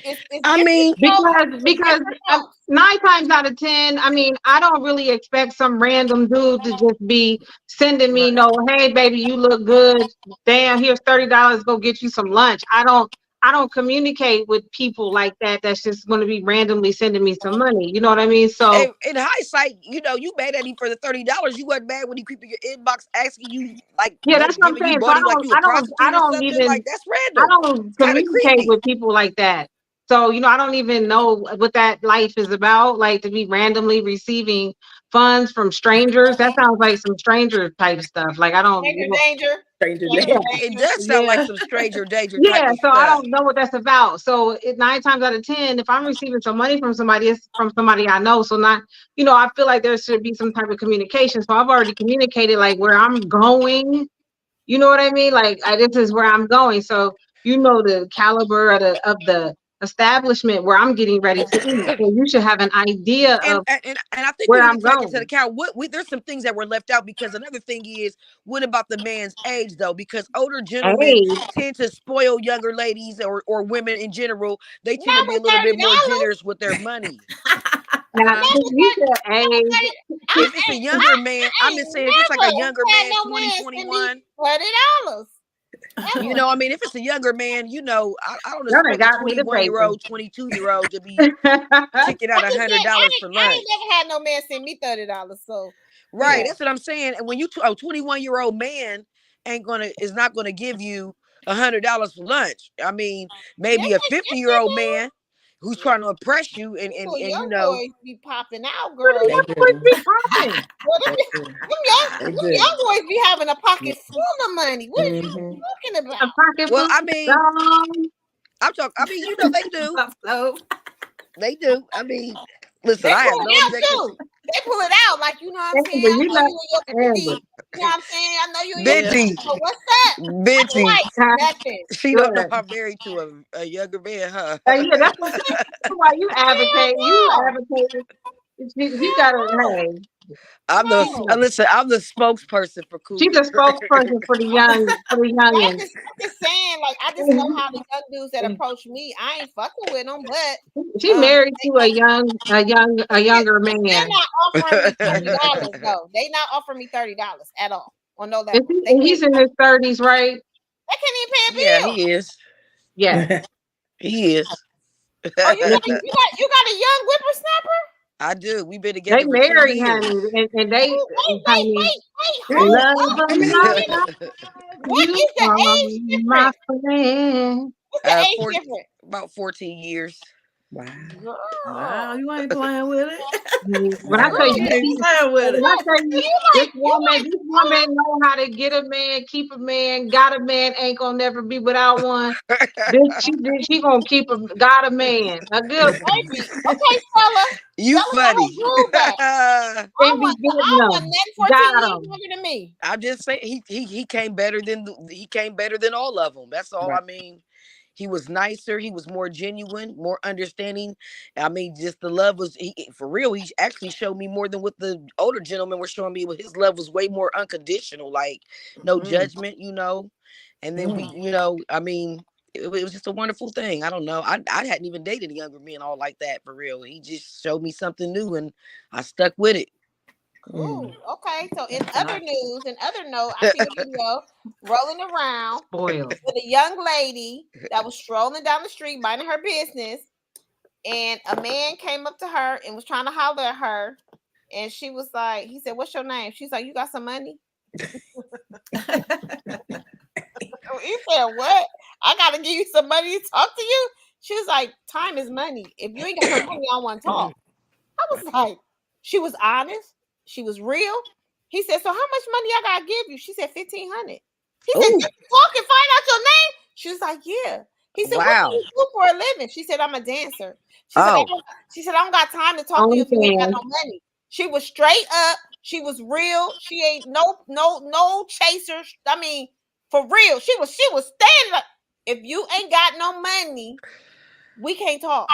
It's I different mean, strokes. Because Different strokes. 9 times out of 10, I mean, I don't really expect some random dude to just be sending me right. no, hey baby, you look good. Damn, here's $30. Go get you some lunch. I don't communicate with people like that. That's just going to be randomly sending me some money. You know what I mean? So In hindsight, you mad at him for the $30. You wasn't mad when he creeped in your inbox asking you, like, yeah, that's what I'm giving you saying. So money like you a I prostitute or don't something. even Like, that's I random. don't It's kind of communicate creepy. with people like that. So, I don't even know what that life is about. Like to be randomly receiving funds from strangers. That sounds like some stranger type stuff. Like I don't, Danger. Stranger yeah, danger. It does sound like Yeah. some stranger danger type yeah. of So I stuff. don't know what that's about. So 9 times out of 10, if I'm receiving some money from somebody, it's from somebody I know. So not, I feel like there should be some type of communication. So I've already communicated like where I'm going. You know what I mean? Like this is where I'm going. So the caliber of the establishment where I'm getting ready to eat. So you should have an idea And, of and and I think we where need I'm to take into going. account there's some things that were left out, because another thing is, what about the man's age though? Because older gentlemen Hey, tend to spoil younger ladies, or women in general. They tend to Not be a with little bit more $30. generous with their money. now Huh? Not with you 30. said age. If it's a younger man, I I'm ain't just saying, if it's like a never younger had man, no 20, man send me 21, $30. Never. I mean, if it's a younger man, I don't Y'all done expect a got me the 21-year-old, 22-year-old to be kicking out I just said $100 for I lunch. ain't never had no man send me $30. So Right, that's what I'm saying. And when a 21-year-old man is not gonna give you $100 for lunch. I mean, maybe a yes, they 50-year-old do. man who's trying to impress you, and Well, and young boys be popping out, Where the girl. They young boys do. be popping? Well, They do. They them do. young boys be having a pocket full of money. What are you Mm-hmm. talking A about? pocket well, full I of mean, dollars. they do. So They do. I mean, listen, They I have pull no it out objection to too. They pull it out like, you know what I'm saying? Amber, I you know know, you and your Amber. pretty. You know what I'm saying? I know you and your yeah. Benji, pretty. So what's up? I be Benji. like, nothing. She don't know Good. I'm married to a younger man, huh? Yeah, that's why you Hell advocate. You no. advocate. He Hell got to, no. hey, No. Listen, I'm the spokesperson for she's Cougars. a spokesperson for the Well, youngins. I'm just saying, like, I just know how the young dudes that approach me, I ain't fucking with them, but She married to a they, younger they're man. not offering me $30 though. They not offering me $30 at all on no Is level. he, They and can't. he's in his 30s, right? They can't even pay Yeah, a bill. he is. Yeah. He is. Oh, you got Nikki, a young whippersnapper? I do. We've been they together for 10 married, years. honey, and they, Oh, honey, hold love up. of How many my years? life, What you is the are age my difference? friend. What's the age For difference? about 14 years. Wow. Wow, Girl. you ain't playing with it. When I Wow. tell Girl, you, You ain't playing when with it. I tell you, you like this woman know how to get a man, keep a man, got a man, ain't gonna never be without one. She gonna keep got a man, a good one, baby. Okay, Stella. You Stella got her funny. groove back. and be I getting want them. nothing 14 Got years them. younger than me. I'm just saying he came better than all of them. That's all. Right. I mean, He was nicer. He was more genuine, more understanding. I mean, just the love was for real. He actually showed me more than what the older gentlemen were showing me. His love was way more unconditional, like no judgment, And then we, I mean, it was just a wonderful thing. I don't know. I hadn't even dated younger men all like that for real. He just showed me something new, and I stuck with it. Cool. Okay. So in other news, I see a video rolling around Spoiled. with a young lady that was strolling down the street minding her business, and a man came up to her and was trying to holler at her, and she was like, he said, "What's your name?" She's like, "You got some money?" He said, "What? I gotta give you some money to talk to you?" She was like, "Time is money. If you ain't got no money, I don't want to talk." I was like, she was honest. She was real. He said, "So how much money I gotta give you?" She said, $1,500. He said, "Just talk and find out your name." She was like, "Yeah." He said, "What do you do for a living?" She said, "I'm a dancer." She said, "I don't got time to talk to you if you ain't got no money." She was straight up. She was real. She ain't no chaser. I mean, for real. She was standing up. If you ain't got no money, we can't talk.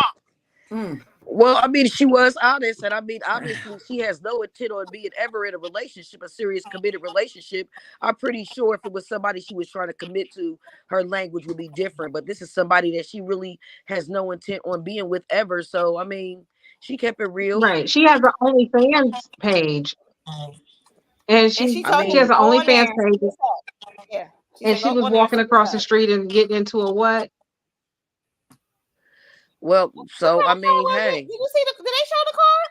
Well, I mean, she was honest, and I mean, obviously, she has no intent on being ever in a relationship, a serious, committed relationship. I'm pretty sure if it was somebody she was trying to commit to, her language would be different. But this is somebody that she really has no intent on being with ever. So, I mean, she kept it real. Right. She has an OnlyFans page, and she has an OnlyFans page. Yeah. And she was walking across the street and getting into a what? Well, so I mean, hey. Did you see did they show the car?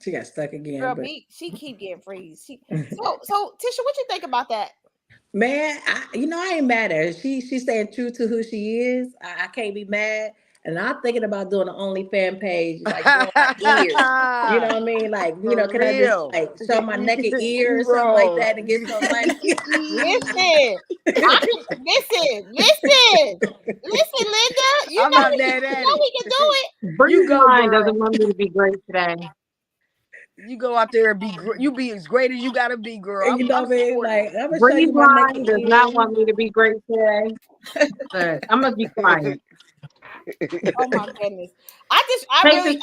She got stuck again. Girl, she keep getting freeze. So Tisha, what you think about that? Man, I ain't mad at her. She's staying true to who she is. I can't be mad. And I'm thinking about doing an OnLifan page, like doing my ears. You know what I mean? Like, can I just like show my naked ear or something like that and get some money? Listen, Linda. I'm not mad at it. We can do it. Bree's mind doesn't want me to be great today. You go out there and be as great as you gotta be, girl. You know what I mean? Like, I'm gonna show Bree's you my mind naked does ear. not want me to be great today. But I'm gonna be quiet. Oh my goodness! I really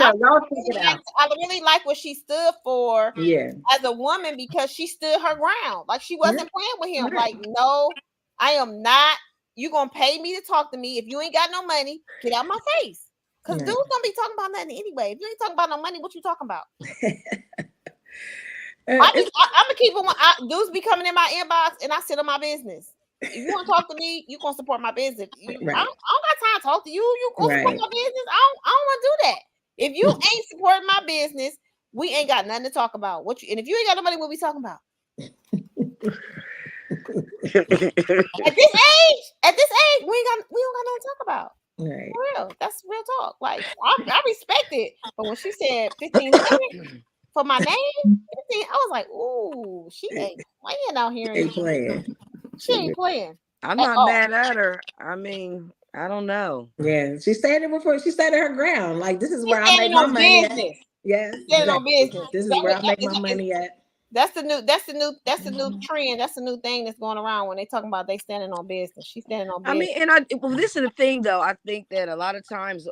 like what she stood for. Yeah. As a woman, because she stood her ground. Like she wasn't playing with him. Like, no, I am not. You gonna pay me to talk to me? If you ain't got no money, get out my face. Because dude's gonna be talking about nothing anyway. If you ain't talking about no money, what you talking about? I'm gonna keep it. Dudes be coming in my inbox, and I sit on my business. If you want to talk to me, you gonna support my business. I don't got time to talk to you. You go support my business. I don't want to do that. If you ain't supporting my business, we ain't got nothing to talk about. And if you ain't got no money, what we talking about? At this age, we don't got nothing to talk about. Right. For real, that's real talk. Like I respect it, but when she said 1,500 for my name, I was like, ooh, she ain't playing out here. She ain't playing. I'm not mad at her. I mean, I don't know. Yeah, she's standing her ground. Like, this is where I make my money at. Yes, standing on business. This is where I make my money at. That's the new trend. That's the new thing that's going around when they talking about they standing on business. She's standing on business. I mean, this is the thing though. I think that a lot of times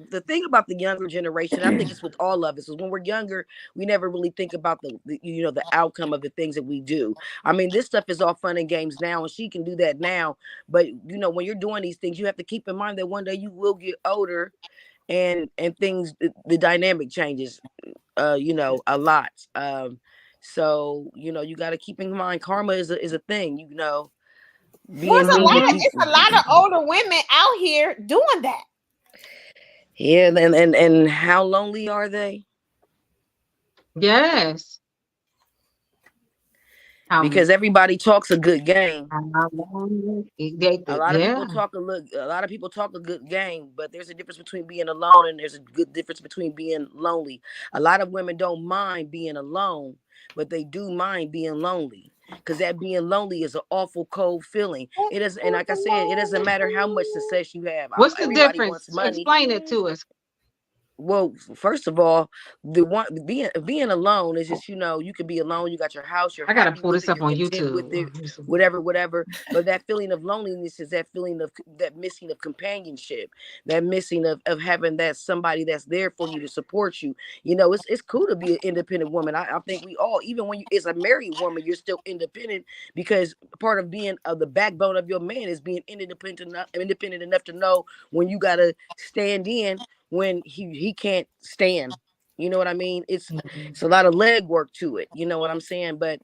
the thing about the younger generation, I think it's with all of us, is when we're younger, we never really think about the outcome of the things that we do. I mean, this stuff is all fun and games now, and she can do that now. But when you're doing these things, you have to keep in mind that one day you will get older, and things, the dynamic changes, a lot. So you got to keep in mind karma is a thing. It's a lot of older women out here doing that. Yeah, and how lonely are they? Yes. Because everybody talks a good game. A lot of people talk a good game, but there's a difference between being alone and there's a good difference between being lonely. A lot of women don't mind being alone, but they do mind being lonely. Because that being lonely is an awful cold feeling. It is, and like I said, it doesn't matter how much success you have. What's the difference? Explain it to us. Well, first of all, the one being alone is just, you can be alone. You got your house, you're I gotta happy pull with this it, up you're on content with it, YouTube. whatever. But that feeling of loneliness is that feeling of that missing of companionship, that missing of having that somebody that's there for you to support you. It's cool to be an independent woman. I think we all, even when you is a married woman, you're still independent, because part of being the backbone of your man is being independent enough to know when you gotta stand in when he can't stand. You know what I mean? It's a lot of leg work to it. You know what I'm saying? But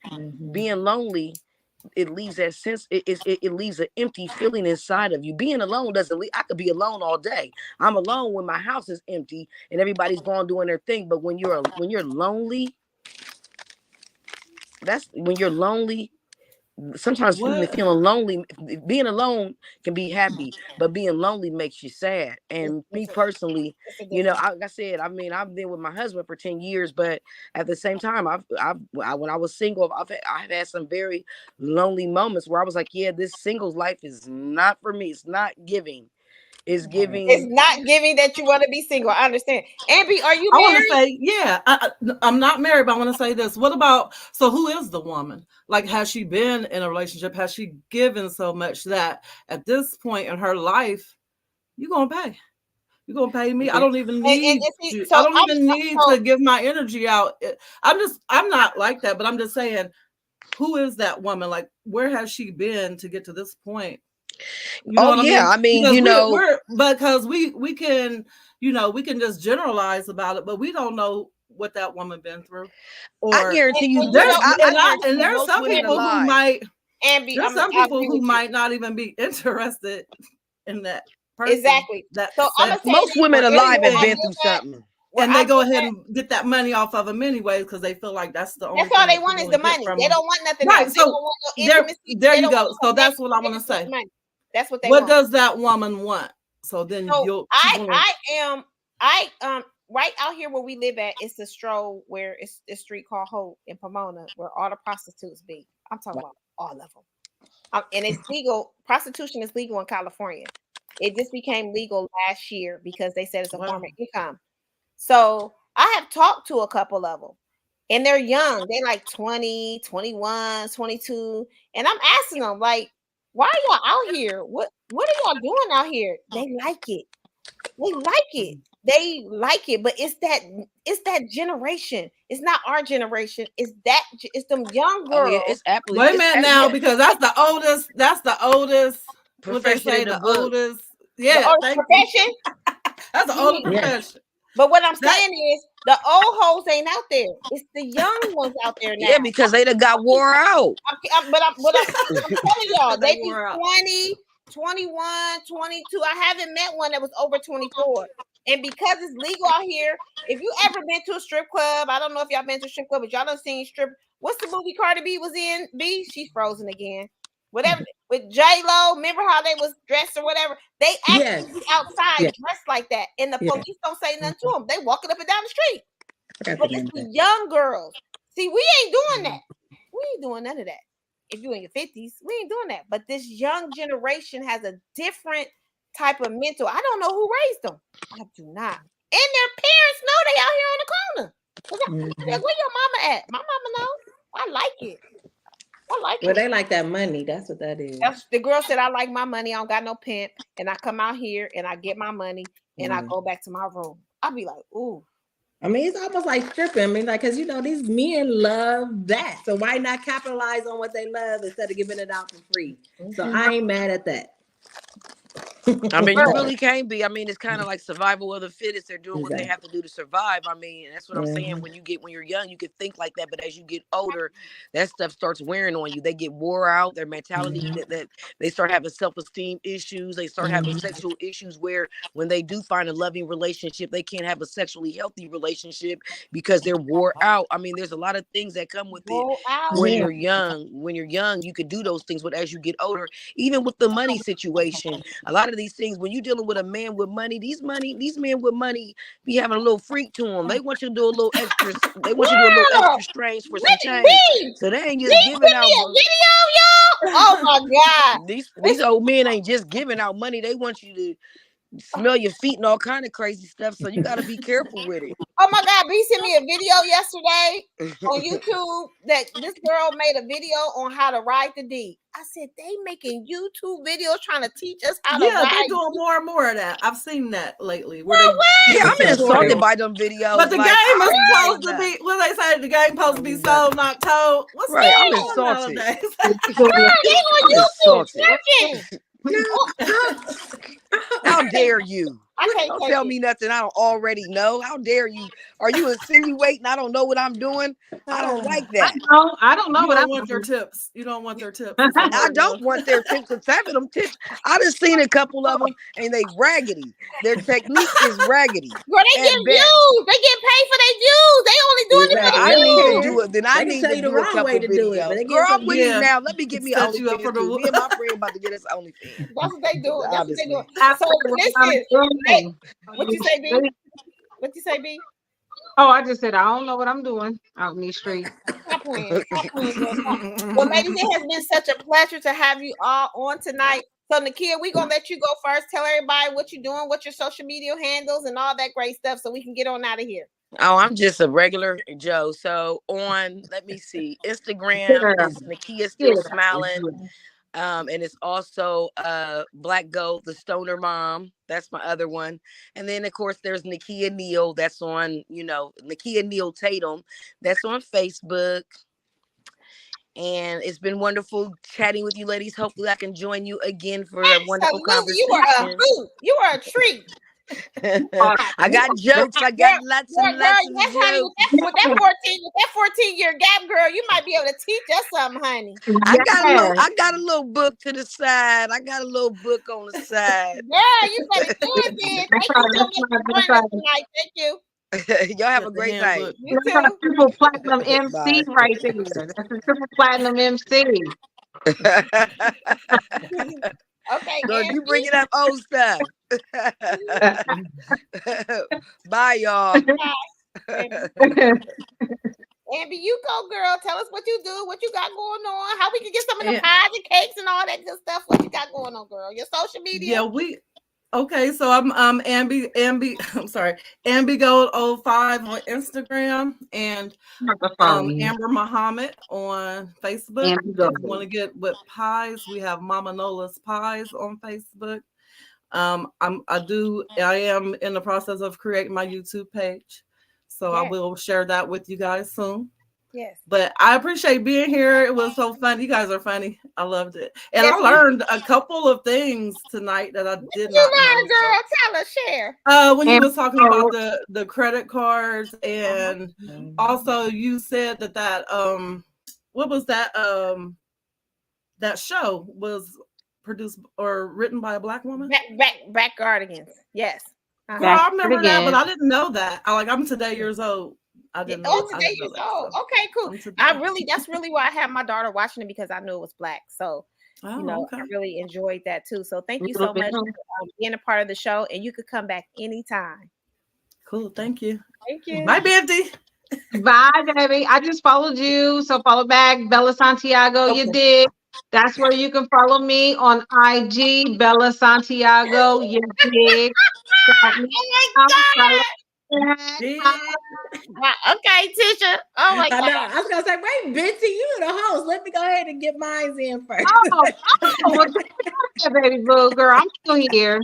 being lonely, it leaves that sense. It leaves an empty feeling inside of you. Being alone doesn't leave. I could be alone all day. I'm alone when my house is empty and everybody's gone doing their thing. But when you're lonely, that's when you're lonely. Sometimes What? feeling lonely, being alone can be happy, but being lonely makes you sad. And me personally, It's a difference. like I said, I mean, I've been with my husband for 10 years, but at the same time, when I was single, I've had some very lonely moments where I was like, yeah, this singles life is not for me. It's not giving. It's It's giving. not giving that you want to be single. I understand. Ambi, are you I want to married? say, yeah, I'm not married, but I want to say this. What about, so who is the woman? Like, has she been in a relationship? Has she given so much that at this point in her life, you're going to pay? You're going to pay me? I don't even need See, to, so I don't I'm even need so to give my energy out. I'm not like that, but I'm just saying, who is that woman? Like, where has she been to get to this point? You know Oh what I yeah, mean? I mean, Because we can, we can just generalize about it, but we don't know what that woman been through. I Or guarantee you, and you there's know, guarantee and you, there's most some women people who alive. might Ambi, there's some I people agree who with you. might not even be interested in that person. Exactly. That So I'm gonna say Most this, women or alive have anything, been through something. where and I they go live ahead at, and get that money off of them anyway because they feel like that's the only that's all thing they that want you're is going the to get money. from They them. don't want nothing Right. else. They don't So want no intimacy. there They you don't go. want So no that's connection. what I They want to just want say. the money. That's what they What want. does that woman want? So then So she's gonna. I am right out here where we live at. It's a stroll where it's a street called Hope in Pomona where all the prostitutes be. I'm talking about all of them. And it's legal. Prostitution is legal in California. It just became legal last year because they said it's a form of income. So I have talked to a couple of them, and they're young. They like 20, 21, 22. And I'm asking them, like, why are y'all out here? What are y'all doing out here? They like it. They like it. They like it, but it's that generation. It's not our generation. It's them young Oh yeah, girls. it's aptly. Wait a It's minute now, yeah, because that's the oldest. That's the oldest. What they profession say, in the the book. oldest. The Yeah, old thank you. profession. That's the oldest Yeah. profession. But what I'm That saying is the old hoes ain't out there. It's the young ones out there now. Yeah, because they done got wore out. I'm telling y'all, they they be wore out. 20, 21, 22. I haven't met one that was over 24. And because it's legal out here, if you ever been to a strip club, I don't know if y'all been to a strip club, but y'all done seen strip. What's the movie Cardi B was in? B, she's frozen again. Whatever with J Lo, remember how they was dressed or whatever? They Yes. actually be outside Yeah. dressed like that, and the Yeah. police don't say nothing to them. They walking up and down the street. I forgot But the name it's of the that. young girls. See, we ain't doing that. We ain't doing none of that. If you're in your 50s, we ain't doing that. But this young generation has a different type of mental. I don't know who raised them. I do not. And their parents know they out here on the corner. Like, where your mama at? My mama know. I like it. I like Well, it. they like that money. That's what that is. The girl said, I like my money. I don't got no pimp. And I come out here and I get my money and I go back to my room. I'll be like, ooh. I mean, it's almost like stripping. I mean, like, because, these men love that. So why not capitalize on what they love instead of giving it out for free? So I ain't mad at that. I mean, you really can't be. I mean, it's kind of like survival of the fittest. They're doing what they have to do to survive. I mean, that's what I'm saying. When you're young, you can think like that, but as you get older, that stuff starts wearing on you. They get wore out. Their mentality that they start having self-esteem issues. They start having sexual issues where when they do find a loving relationship, they can't have a sexually healthy relationship because they're wore out. I mean, there's a lot of things that come with it when you're young. When you're young, you could do those things, but as you get older, even with the money situation, a lot of these things, when you're dealing with a man with money, these men with money be having a little freak to them. They want you to do a little extra. They want you to do a little extra strange for some change. So they ain't just giving out. Video, y'all. Oh my God. These old men ain't just giving out money. They want you smell your feet and all kind of crazy stuff. So you got to be careful with it. Oh my God, B sent me a video yesterday on YouTube that this girl made a video on how to ride the D. I said, they making YouTube videos trying to teach us how to Yeah, ride. they're doing more and more of that. I've seen that lately. Where No they way! Yeah, I'm insulted tutorials. by them videos. But the like, game is I supposed to be, what they say, the game supposed to be sold, not told. What's Right, I'm going on insulted. nowadays? Girl, they on I'm YouTube insulted. twerking. How dare you? I can't Don't take tell it. me nothing I don't already know. How dare you? Are you insinuating I don't know what I'm doing? I don't like that. I don't know You what don't I'm want their doing. tips. You don't want their tips. I don't want their tips and having them tips. I just seen a couple of them and they raggedy. Their technique is raggedy. Girl, they get at best. views. They get paid for their views. They only doing it for I the need views. to do it. Then I They can need tell to you the do a wrong couple way to do it, videos. but they Girl, get I'm some with views. you now. Let me get me Set you up OnlyFans for the- too. Me and my friend about to get us OnlyFans. That's what they do. That's what they do. Honestly. So listen, hey, what you say, B? What you say, B? Oh, I just said I don't know what I'm doing out in these streets. Stop playing. Stop playing, girl. Stop. Well, ladies, it has been such a pleasure to have you all on tonight. So, Nakia, we're going to let you go first. Tell everybody what you're doing, what your social media handles, and all that great stuff so we can get on out of here. Oh, I'm just a regular Joe. So on, let me see, Instagram is Nakia Still Smiling. And it's also Black Gold, the Stoner Mom. That's my other one. And then of course there's Nakia Neal. That's on, Nakia Neal Tatum. That's on Facebook. And it's been wonderful chatting with you ladies. Hopefully I can join you again for a wonderful conversation. You are a hoot. You are a treat. I got jokes. I got lots and lots of yes, jokes. honey, with that 14-year gap, girl, you might be able to teach us something, honey. I got a little book to the side. I got a little book on the side. Girl, you better do it, then. Thank you so much for joining us tonight. Thank you. Y'all have a great night. You That's a too. triple platinum MC Bye. right there. That's a triple platinum MC. Okay, Girl, you bringing up old stuff. Bye, y'all. Amber, you go, girl. Tell us what you do, what you got going on, how we can get some of the pies and cakes and all that good stuff. What you got going on, girl? Your social media. Yeah, okay. So I'm Ambi. I'm sorry, Ambi Gold 05 on Instagram and Amber Muhammad on Facebook. If you want to get with pies, we have Mama Nola's Pies on Facebook. I am in the process of creating my YouTube page, so I will share that with you guys soon. Yes. But I appreciate being here. It was so fun. You guys are funny. I loved it. And I learned a couple of things tonight that I did not know. Girl, tell us, share. When you was talking about the credit cards, and also you said that what was that that show was produced or written by a Black woman? Back Guardians. Yes. Girl, I remember that, but I didn't know that. I'm today years old. I didn't know. Today years old. Okay, cool. That's really why I had my daughter watching it, because I knew it was Black. So I really enjoyed that too. So thank you so much for being a part of the show, and you could come back anytime. Cool. Thank you. Thank you. Bye, Bifty. Bye, baby. I just followed you, so follow back Bella Santiago. Okay. You did. That's where you can follow me on IG, Bella Santiago. You did. Oh my God. Okay, Tisha. Oh my God. I was gonna say, wait, Bitsy, you the host. Let me go ahead and get mine in first. Baby boo, girl, I'm still here.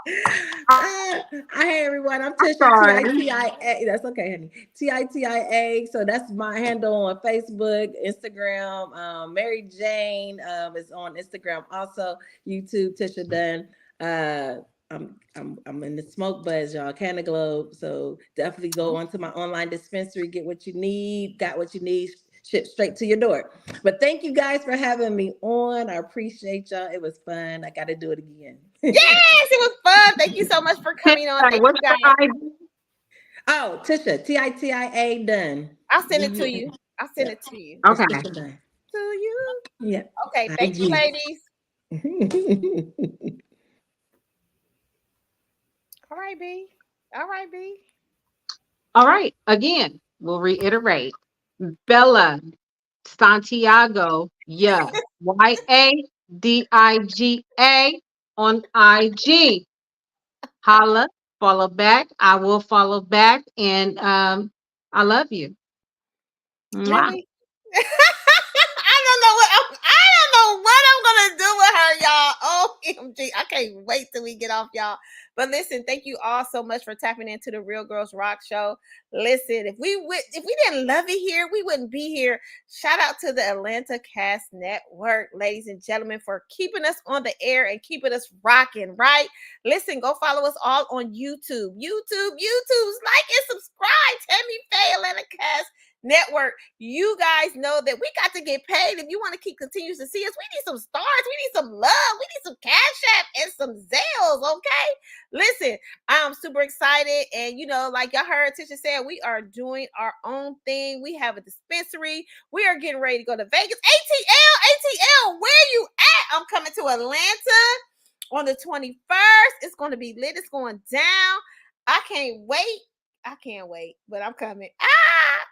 Hey everyone, I'm Tisha TITIA. That's okay, honey. TITIA. So that's my handle on Facebook, Instagram. Mary Jane is on Instagram, also YouTube. Tisha Dunn. I'm in the smoke buzz, y'all. Canna Globe. So definitely go onto my online dispensary, get what you need, got what you need, shipped straight to your door. But thank you guys for having me on. I appreciate y'all. It was fun. I got to do it again. Yes, it was fun. Thank you so much for coming on. Thank you guys. Oh, Tisha, TITIA Dunn. I'll send it to you. Okay. To you. Yeah. Okay. Thank you, ladies. All right, B. All right. Again, we'll reiterate. Bella Santiago, YADIGA on IG. Holla, follow back. I will follow back. And I love you. Mwah. Really? I don't know what I'm gonna do with her, y'all. OMG. I can't wait till we get off, y'all. But listen, thank you all so much for tapping into the Real Girls Rock Show. Listen, if we didn't love it here, we wouldn't be here. Shout out to the Atlanta Cast Network, ladies and gentlemen, for keeping us on the air and keeping us rocking, right? Listen, go follow us all on YouTube. YouTube's like and subscribe. Tamme Pha Atlanta Cast Network. You guys know that we got to get paid. If you want to continue to see us, we need some stars, we need some love, we need some Cash App and some Zales, okay? Listen, I'm super excited, and like y'all heard Tisha said, we are doing our own thing. We have a dispensary. We are getting ready to go to Vegas. ATL, where you at? I'm coming to Atlanta on the 21st. It's going to be lit. It's going down. I can't wait, but I'm coming.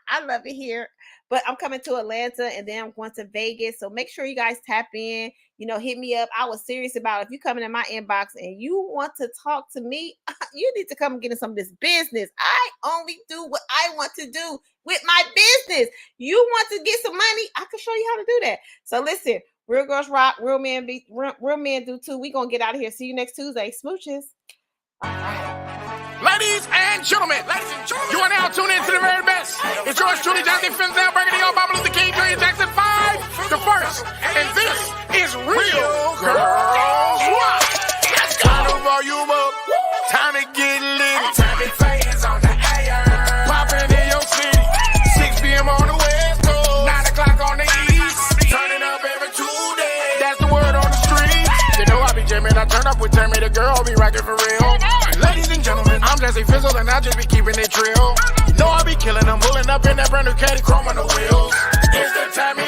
I love it here, but I'm coming to Atlanta, and then I'm going to Vegas. So make sure you guys tap in, hit me up. I was serious about if you coming in my inbox and you want to talk to me, you need to come and get in some of this business. I only do what I want to do with my business. You want to get some money, I can show you how to do that. So listen, Real Girls Rock, real men do too. We gonna get out of here. See you next Tuesday. Smooches. All right. Ladies and gentlemen, you are now tuned in to the very best. It's yours truly, Jonathan Finzel, Burgundy, Martin Luther King, Jr. Jackson 5, the first. And this is Real Girls Rock. Let's go. Turn the volume up. Time to get lit. Tamme Pha is on the air. Popping in your city. 6 p.m. on the West Coast. 9 o'clock on the East. Turning up every Tuesday. That's the word on the street. You know I be jamming. I turn up with Tamme, the girl be rocking for real. Ladies and gentlemen, I'm Jesse Fizzle and I just be keeping it trill. You know I be killing them, pulling up in that brand new caddy, chrome on the wheels. It's the Tamme